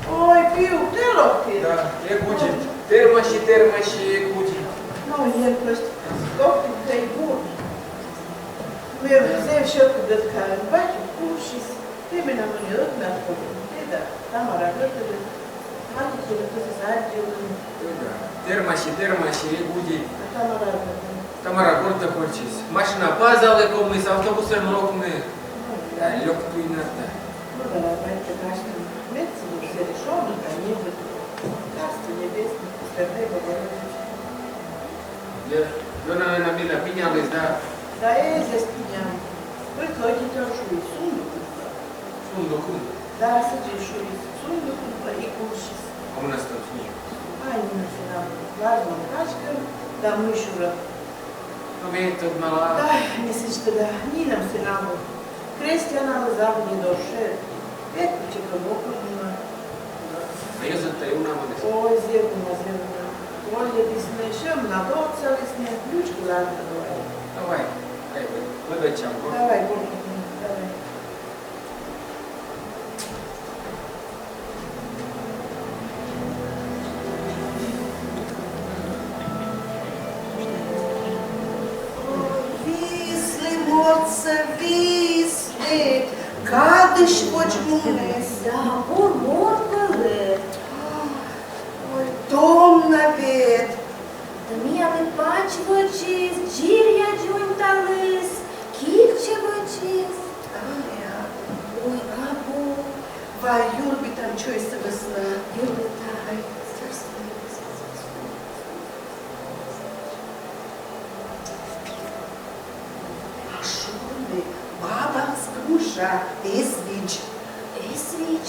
Ой, piu, te rog, Da, e cugi. Terma și e cugi. no, el prost, doctor, că e bun. Meu Dumnezeu și eu că dăt ca în baciu, pușis, temena mâniot, mi-a făcut, da, tamara gătăle, haită să le puse să arge, Terma și e cugi. tamara gătăle. Tamara, curtă porcis. Mașina bazale comune, autobusele mlocne. Da, loc tu inarta. Nu, dar la baciu, ca și meților, se reșoană, ca nebă, castă nebesnă, stărdei băbărări. Dona Ana Mila, bine ales, da? Da, e, se spuneam, păi că ochii te-au șuit, sunt lucruri. Sunt lucruri. Da, să te șuit, sunt lucruri, păi, cum și Am una stăt. ai, nu se n-am, lasă-mă, cașcă, dar nu șură. Nu mi-e tot mala. Da, mi se știu, da, nici n-am se n-am. Cristiana nu zavă ni doșer. Eto, ce că bocul nu. A eu să tăi una mă des. Ой, зеркало, зеркало. Оля беснешем, на тот целый снег, ключку ладно, давай. Давай. Hai, vă dăceam, bă. Давай, Борька, давай. Висли, моца, висли, кадыш почмунес. Da, mor pălăt. Ой, домна вет. Da mia de paci văcis, giria giuntalâs, chilce văcis. Aia, Oi, capu, vai, iubi tam cioi să văsnă. iubita. Ашурли, баба скруша, эсвич. Esvici,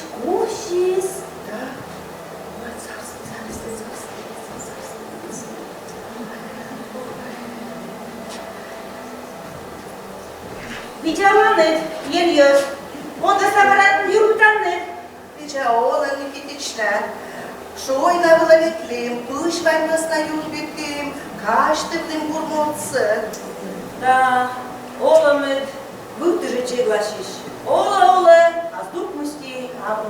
Юртанет, Ельёс. Он до самого Юртанет. Deci, ola nikitične. Šoj na vlavitlim, pušvanj nas na jurbitlim, kaštevlim gurmoță. Да, Оламед, вы ты же че гласишь? Ола, а с духмости, а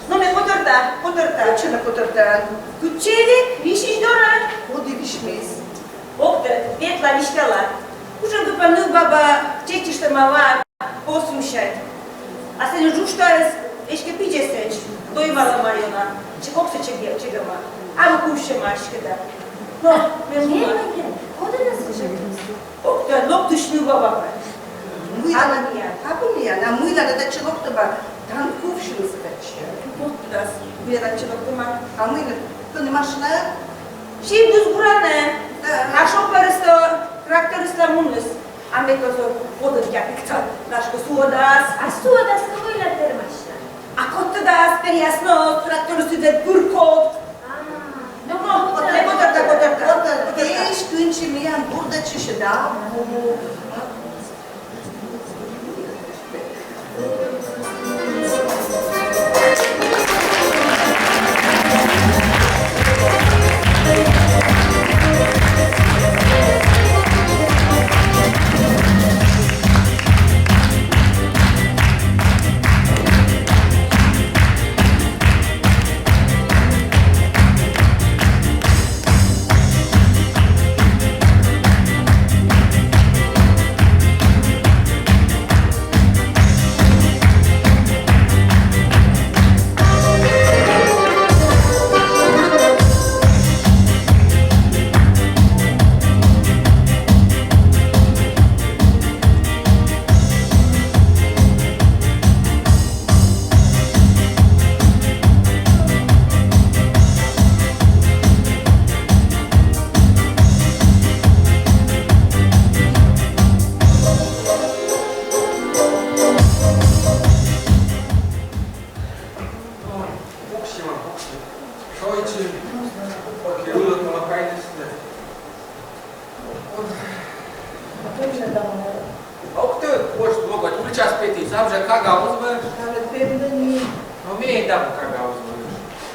ну, мне потърта. Ce ne potărtan? Кучелик, вишиш дора. Odi vișmis. Окта, ветла вишкала. Ужин гъпанил баба, чети ще мала, послушать. А се не жуштарес, ешке пидже сеч. Той мала майона. Че кок се чегама. Ама куше машката. Но, ме мула. Куда нас уже? Окта, лоп душнил баба. Ана мия. Како мия? На мâina de celor tăba. Tam kufșul să face. Вот туда. Era celor tăba. A mâine, când e mașina? Și duzburane. Da. Așa pare să tractorul să munus. Am decât să podă chiar pictat. Dar că suodas. А суода сколько термашна? A kot da speriasno tractorul să de burcot. Nu, ne potărta. Ești când și mie în burdă ce și da?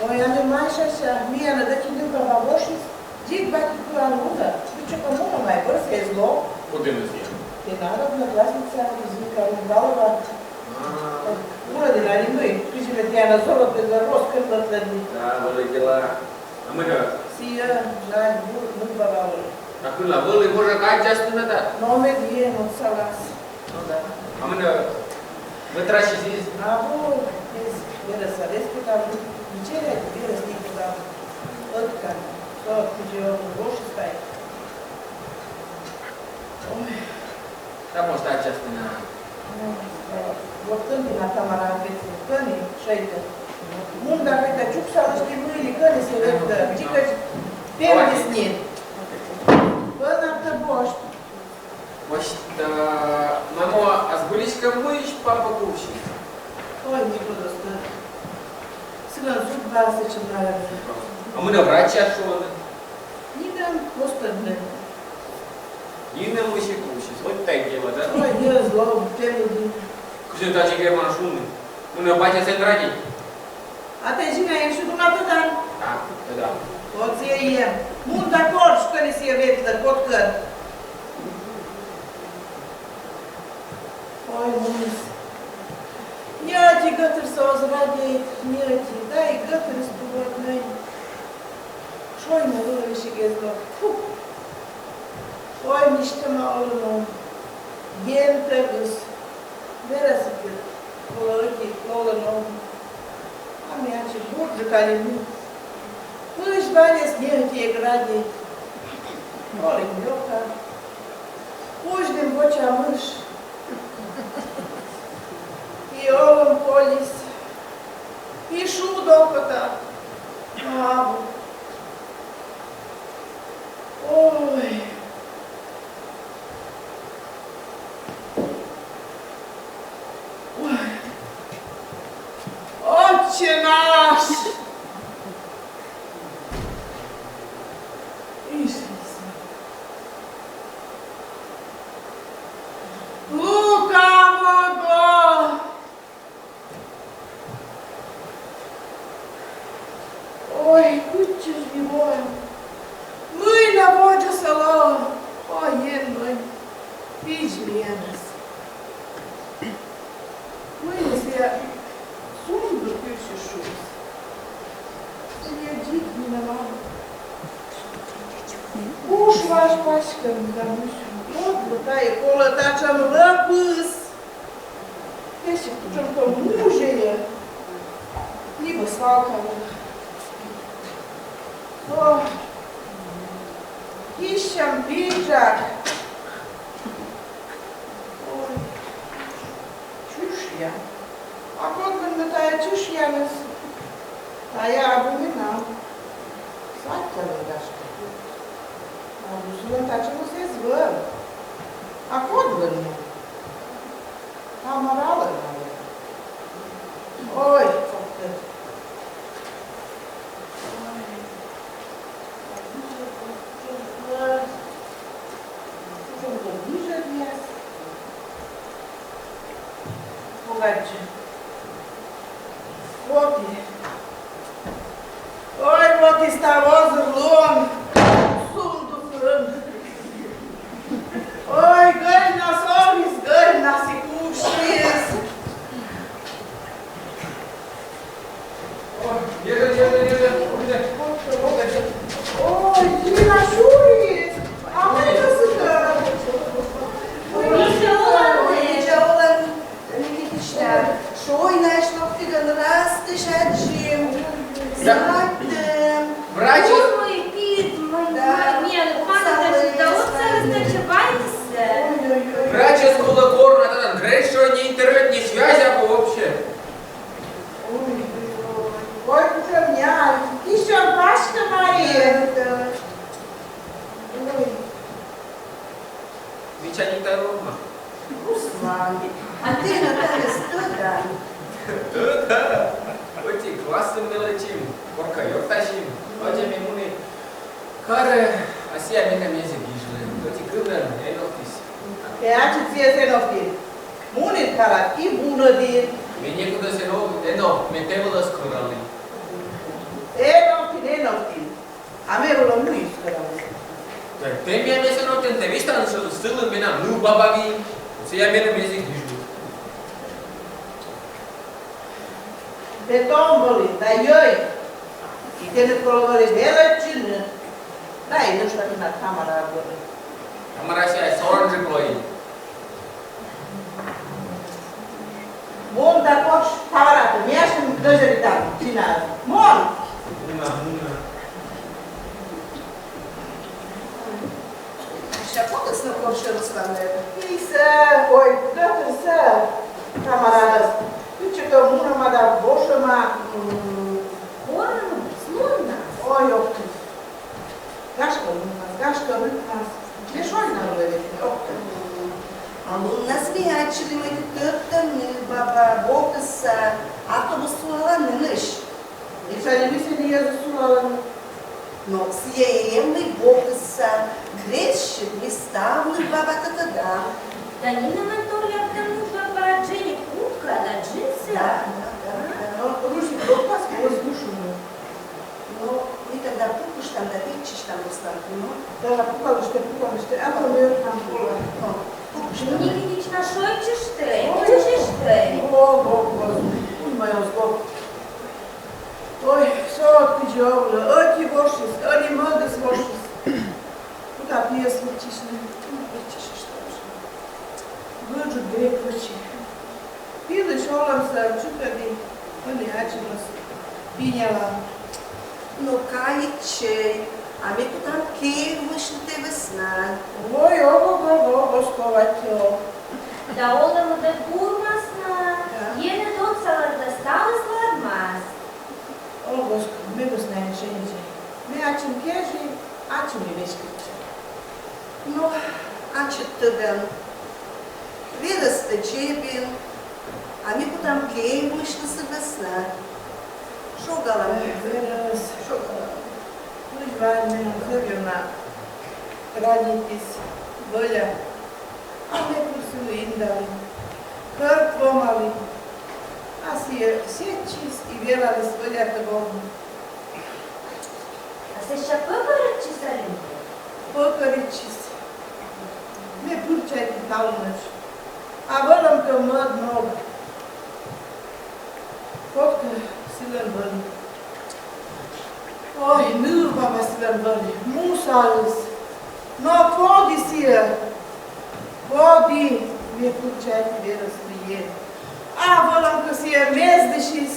Ой, а не маєш ася, мія не дати не правовошність, дід батько Курануда, ви кому найбільше зло? Куди не з'їв? І народна класниця Зіка Рудалова. Уроди на рівни, пішли Тіана Золоти за розкритладні. Da, vălăgela. Amână. Сія, жаль, nu bavavă. Acum la vălă, voră ca aici spune, da. Nome die, nu salas. Nu da. Amână. Vă tragi și zis. Abu, vede să respecta, nicerea de vede să nici da. Ătka, tot cu ce eu roșu stai. Da, mă stai ce spune. Votând din atamara vieții, căni, șeită. Munda, uite, ciuc s-a răști mâini, căni se vedă, cică perde snit. Până te boști. Может, мамо, а сгулись кому ищ папа кушай? Ой, не буду знать. Сыграл зуб вас очень нравится. А мы на врача шел. Не дам, просто дны. И на мыши кушай. Вот так дело, да? Ой, не зло, первый день. Кушай, даже герман шумы. Мы на батя сын родить. А ты зимя, я еще думал, туда. Так, да. Вот я ем. Мунда корж, что ли себе ветла, кот кот. Ой, муз. Няти гătăr să o zradit, няти, dai gătăr spuvătnăi. Șoi mă râle și ghezlă. Oi, niște mă olămă. Jente găs. Vera să fie. Colăchi, colănă. Am ea ce burgă care nu. Își vales няти e grade. Ori, mioca. Uși din vocea mâși. И овом полис, и шудокота. Маму. Ой. Ой. Отче наш! Иисусе. Лукаво! Ой, cât ce-și vivoia. Mâine voce să lua. O, jen mâine. Pici lienas. Mâine se sundu pirši šūs. Sliedžyk mine mama. Ușvaș pașcăm, dar nu știu. Tot bătaie colă, dar ce-am răpâs. Ești cu ce-am că mujeie. Libă svalca mea. Oh, ișam pijac. Ой, чушья. А как бы на тая чушья нас? Тая абумина. Сатя даже. А бусула тача нас извън. А как бы не? Амарала, наверное. Ой, как ты. Pogajcie. Chłopie. Oj, chłopie stało z rlon. Sundu frân. Oj, gări nas omis, gări nas i kușies. Jedzie. Oj, Gina Șuris. Am venit să dăm. Шой наш ноктиган раз дышачим. Сатем. Врач? Ой, пит, мой мен, памятаешь, да вот зараз начевайся. Врач из Кулакорна, там, говорит, что ни интернет, ни связь, а вообще. Ой, кухня, еще Пашка Мария. Ведь они Рома. Руслан, а ты, Наталья, стыда. Да. Uite, clasă melăcim, porcăiori tașim, facem imune. Care asia mine mieze gijle, uite cândă, e noftis. E ace ție se noftin. Munit carat, e bună din. Mine cu dăse nou, de nou, metevă la scurăli. E noftin. Amerul nu e scurăli. Dar temia mea se nu te întevista însă stâl în mine, nu babavi, să ia mine mieze gijle. De tomboli, dar ioi. I te ne prolovali velăcină. Da, e nu știu dacă na camera acolo. Camera aia e sorange ploi. Bun, dar toți camerată, mi-aș în dăjăritan, cine are? Mon! Una. Și acum să nu corșelul să la mea. Ei să, oi, dă-te să, camarada asta. Zice că mână m-a dat boșă, m-a... Ладно, сложно. Oi, optă. Gașcă rânas. E șoina lui, optă. А у нас виячили мы тătăni, baba, bocăsa, autobusul ăla năși. Deci a trebuit să ne iază sula la mână. Но съеем мы бокăsa, greșit, mi stavnă baba tătăda. Да Нина Анатольевна, ну, папа, Дженни куртка, да джинсы. Да. Ружи, пропаски, воздушную. Но мы тогда пукуш там, да вечиш там остатки, ну. Да, пукалыšte. А то мы там пула. Ну, не видишь, на шойчишь ты, видишь ты. Бог, пусть моя зло. Ой, что ты делала? Оти вошис, они модес вошис. Куда пьесы чишны? Чишишь, что же. Выжут грек вочи. Пилы шолом са чукади, они ачилас. Пиняла. Ну, кайчей, а мы там кевыш на тебе знать. Ой, ого, шковатё. Да олама да бурмасна, ене тот салар да стала слармас. Ого, мы бы знаем женщин. Мы ачим кежи, ачим и вешкичи. Ну, а че тогда? Вырасты чебин, а мы там кевыш на себе знать. Шо галам? Шо галам? Пусть вами хырьюна радитесь, воля. А мы курсу индали. Кърт вомали. Аз я сечис и верали своята Богу. se și-a păcără ce să le Păcăricis. Ne purceai din talmăci. Avălăm că măd nog. Pot că si le învăli. Oi, nu, baba, si le învăli. Musa ales. No, podi sie. Podi. Ne purceai de răsprieri. Avălăm că si e mez deșis.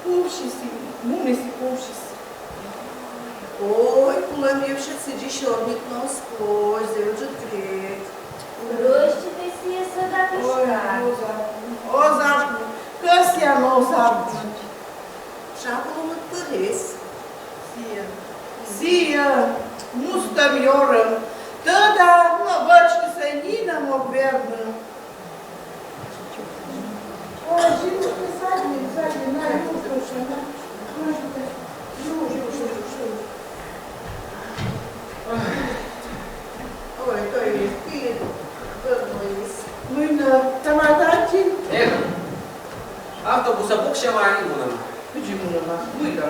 Pupșisi. Munisi pupșisi. Ой, поломив ще сиджи шорник на спось, де вже крик. Roșite sie să da Ой, pișcat. Озак, късия на озак. Шапало ме пърес. Зия, мустам йорам. Тъда, на бъчки се нина му верна. Ой, животе задни, най-мутроша. Ой, той е пир, пърнуис. Mâine, tămataci? Nena, autobusa buc și mai bună. Uite mână, mă, uite.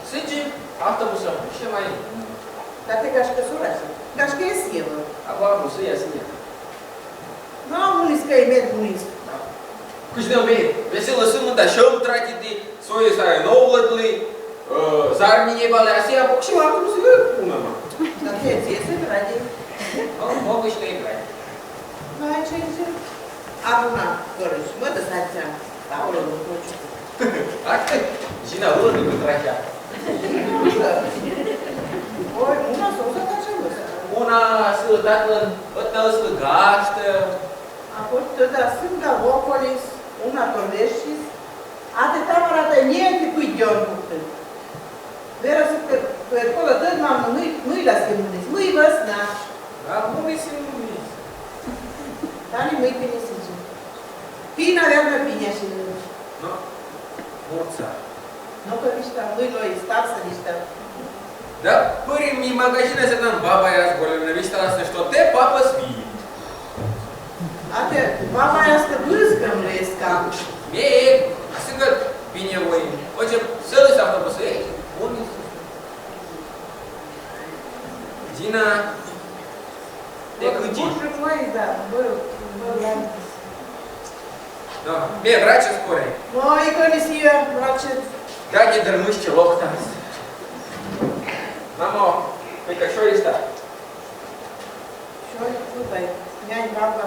Sigi, autobusa buc și mai. Dar te gașcă surase. Gașcă e sievă. Aba, busa ia sia. Nu am unis că e med unis. Kuch ne umеет. Весело сумма да шум тратити, свои сай новлатли, зарни не бали, а сия бук și mai autobusa bună. Dar te ție se trage. Могу что играть. Mai ce ce? Abuna, corăș, mă dă sația. Da, o lămă, coci. А ты, Жина, улыбни бы трахя. Oi, una sau să facem ăsta. Una să dacă ăsta să gaște. Apoi tăda sânga vocolis, una torneșis, atâta mă arată niente cui ghion pută. Vera să că acolo tăd mamă, nu-i las că mânes, nu-i văs naș. Da, cum e să nu Dar nu-i bine să zic. Pina avea mea pinea și nu. No, morța. Nu că niște, nu-i noi, stav să niște. Да, пырим ми магазина се там баба я с голем навистала се што те папа сви. Ate, mama aia stă bâzgăm lesca. Мие, а сега пине вой. Оче сели са автобус е. Он Дина те куди. Боже мой, да, был. Да, ме врача скоро. Măi, că ne sie, brace. Как я дермыш челок там. Мамо, ты как что есть? Șoi, tutaj, nянь baba.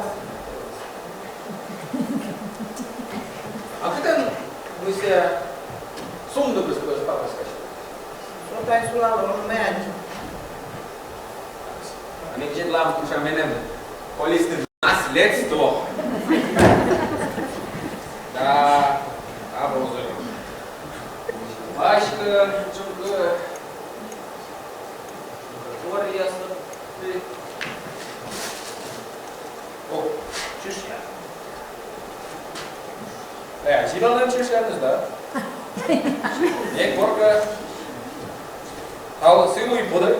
А cât мы се сумну бы сказать папа скажет. Tot ai sulat la un merge. Они где лам куша менем. Полисты наследство. Да, образуем. Башка, чука. Ori ясно. О, чешья. Зина нам чешья, да? Не, горка. А вот сыну и подай.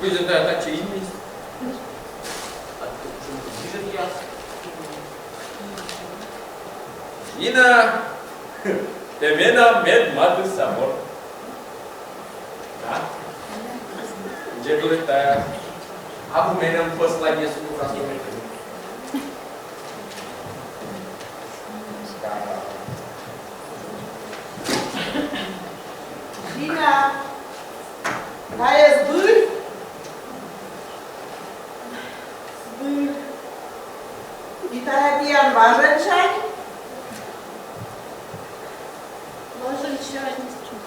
Вы же так че имя есть. А тут уже ближе ясно. Ина, темена мед маты самор. Da? Genul ăsta, acum am fost la miesul cu frasul meu. Dina, ai zbâri? Zbâri. Italia pian vajančaj? Vajančaj,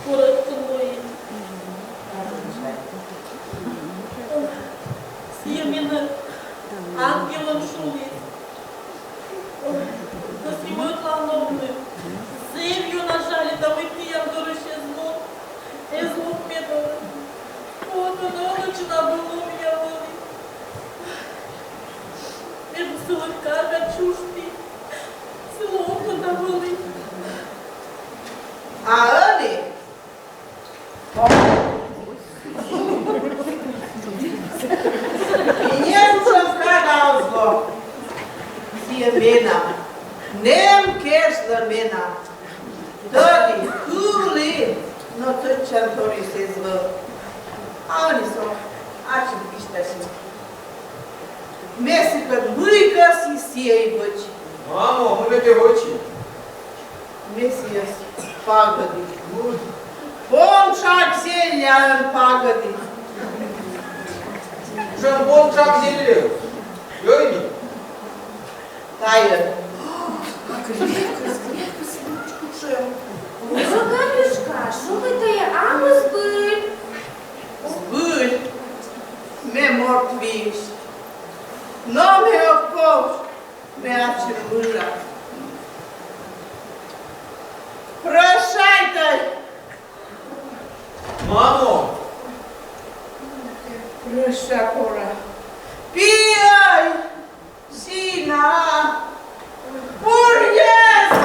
коротко мої. Сія мене ангелом шули. Засімою клановною. Зим'ю нажалі, да ми піям дорожче знов. І знов медове. От ночна було мене вели. Между селовка чушти. Селовку да вели. A ăli? I nie muszę skradał zło. Sie mena. Nem kers da mena. Dodi, huli, но тот чертори се звъл. А они са, аче вижте си. Месекът бъйка си сия и бъчи. Мамо, мънете очи. Месия си пагади. Пончак зелян пагади. Жан Бончак зеле. Йойни. Тая. Галюшка, що ви тає, амо збиль? Збиль. Ме мортвиш. Но ме окош. Ме аче мъжа. Прощайте. Мамо. Проща, кора. Пияй. Сина. Бургес.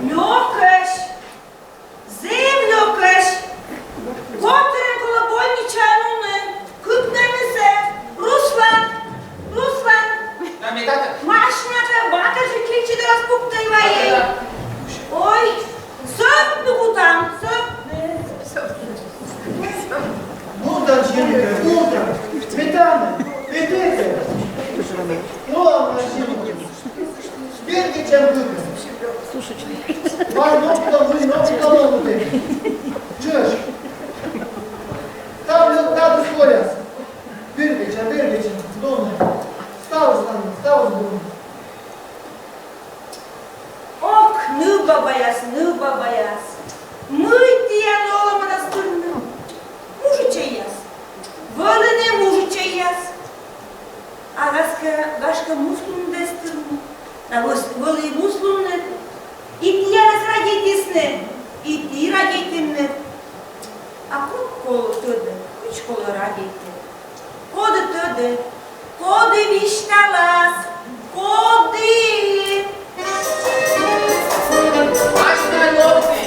Лёкаш, зем лёкаш, готерен колобойничануны, кыпнемесе, Руслан, Ами тата. машната, бата же кличи да разпукна и вае. Ой, съп много там, съп. Мудър, Жинка, мудър. Сметана, петете. Нова Жинка. Бирги чем гъка. Май нопта, вы нопта ловите. Чуеш? Там скоряс. Бирги чем, дома. Става с дома. Ок, ны бабаяс. Мый тия нола монастырны. Мужичей яс. Вълне мужичей яс. А гашка муслун дестырны. А вълы муслунны. И тия раз радитисны. И ти радитинны. А куд коло тъде? Куч коло радите? Коды тъде? Коды вишналас? Коды? Мачна лопни.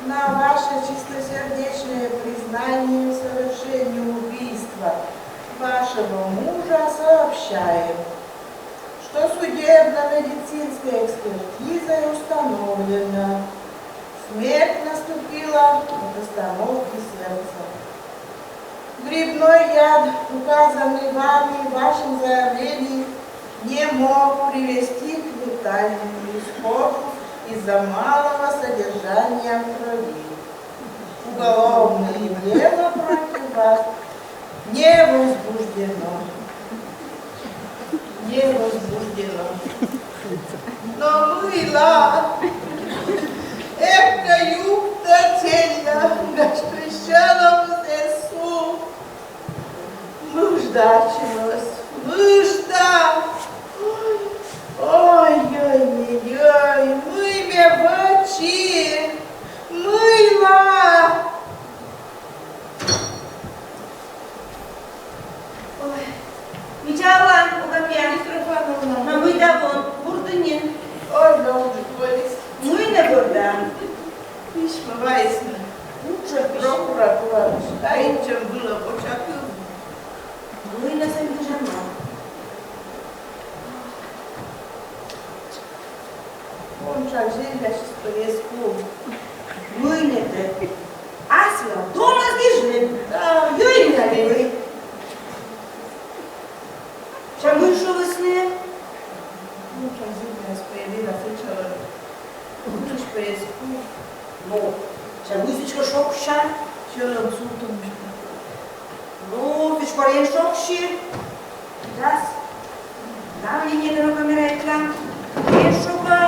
На ваше чистосердечное признание в совершении убийства вашего мужа сообщаем, что судебно-медицинской экспертизой установлено, смерть наступила от остановки сердца. Грибной яд, указанный вами в вашем заявлении, не мог привести к летальному исходу из-за малого содержания крови. Уголовное дело против вас не возбуждено. Vâșdacilor, vâșda! Oi, oi, oi, oi, mâine văci, mâine! Ой, Мичала, Угапья, нам мы давон, бурдынин. Ой, да уже полис. Мы на бурдан. Пишма вайсна. Лучше Прокуратура, да и чем было почаку. Мы на самом деле. Он шаг жилья сейчас повеску. Mâine-te. Asla, doamna zgrijile. Eu îi mi-a Și-am gândit văsne. Он шаг жилья споявила сначала. Будешь повеску. Nu. Și-am gândit că șoc și-a. Celălalt sultan. Nu, deci pare în șoc și... Das. Da, linie de nu camera ecran. E șoca.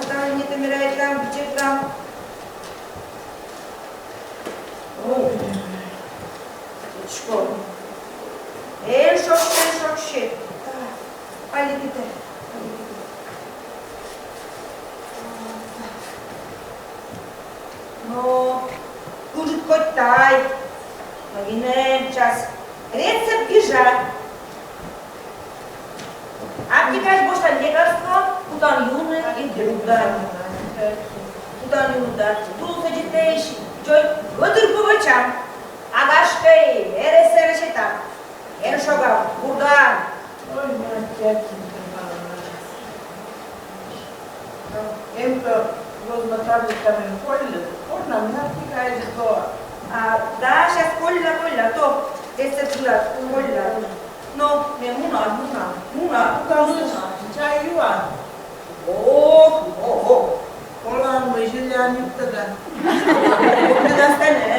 Da, linie de camera ecran, ce ecran. Deci școală. E șoc și. Hai, lipite. No, будет хоть тай. Но винем час. Рецепт бежать. Aplicaj boșta лекарство, куда юны и друга. Куда юда. Тут сочетаешь, чой, вытурковачам. Агашкой, РСР счета. Эншога, бурдан. Ой, мать, Încă următoarele care în folile, ori n-am dat aici două. Da, și folile, tot. Este tulat, folile. Nu, mi-e una. Ca nu ce ai Ioan. Ăla în măjile a niptă, da. De asta ne.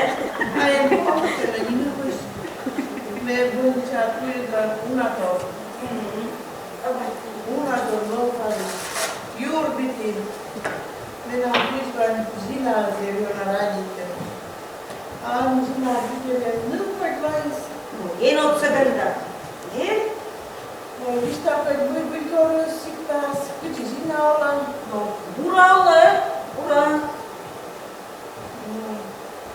Aia nu poate la nimic cu și. Me bun ce atunci, dar una tot. Una tot nou care. Iurbiti. Me n-am pus doar zina zeriona radite. Am zina raditele, nu fac la isso. Ei nu se gândă. Ei? Isto pe viitorul sictas, câte zina ăla? Ura ăla, ura.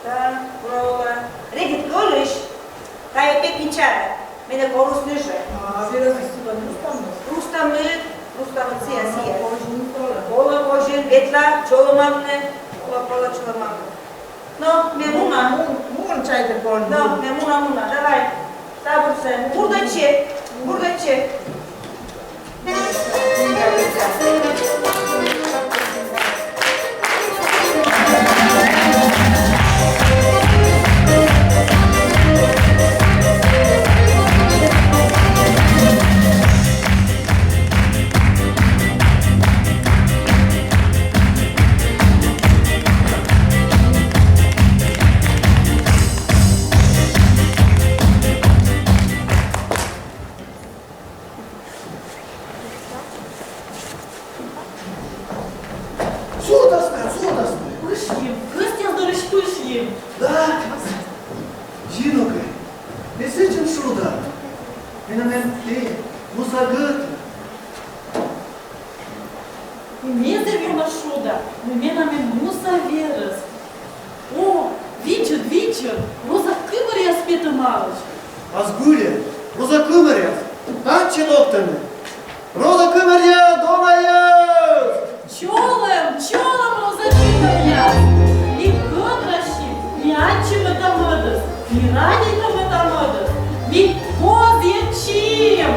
Da, ura ăla. Regit călăș, ca e pe picioare. Mene corus niже. Zero zisibă, nu stăm. Рустамыция сия. Кола кожин, ветла, чоломамне, кола чоломамне. Но, мемуна. Мун чай de bun. No, muna, давай. Табурце. Бурдаче. Da, Ginoca, ne sečem šuda. Mena men te, muzagătă. Не зовем шуда, мы менами муса верос. О, Вичер, роза кымаря спета малыш. Azgulea, roza câmărea, ance doctăne. Roza câmărea, domaia! Чолом, роза кымаря. И кыдращи, и анчим это модос, и раненьком это модос. И козьячим.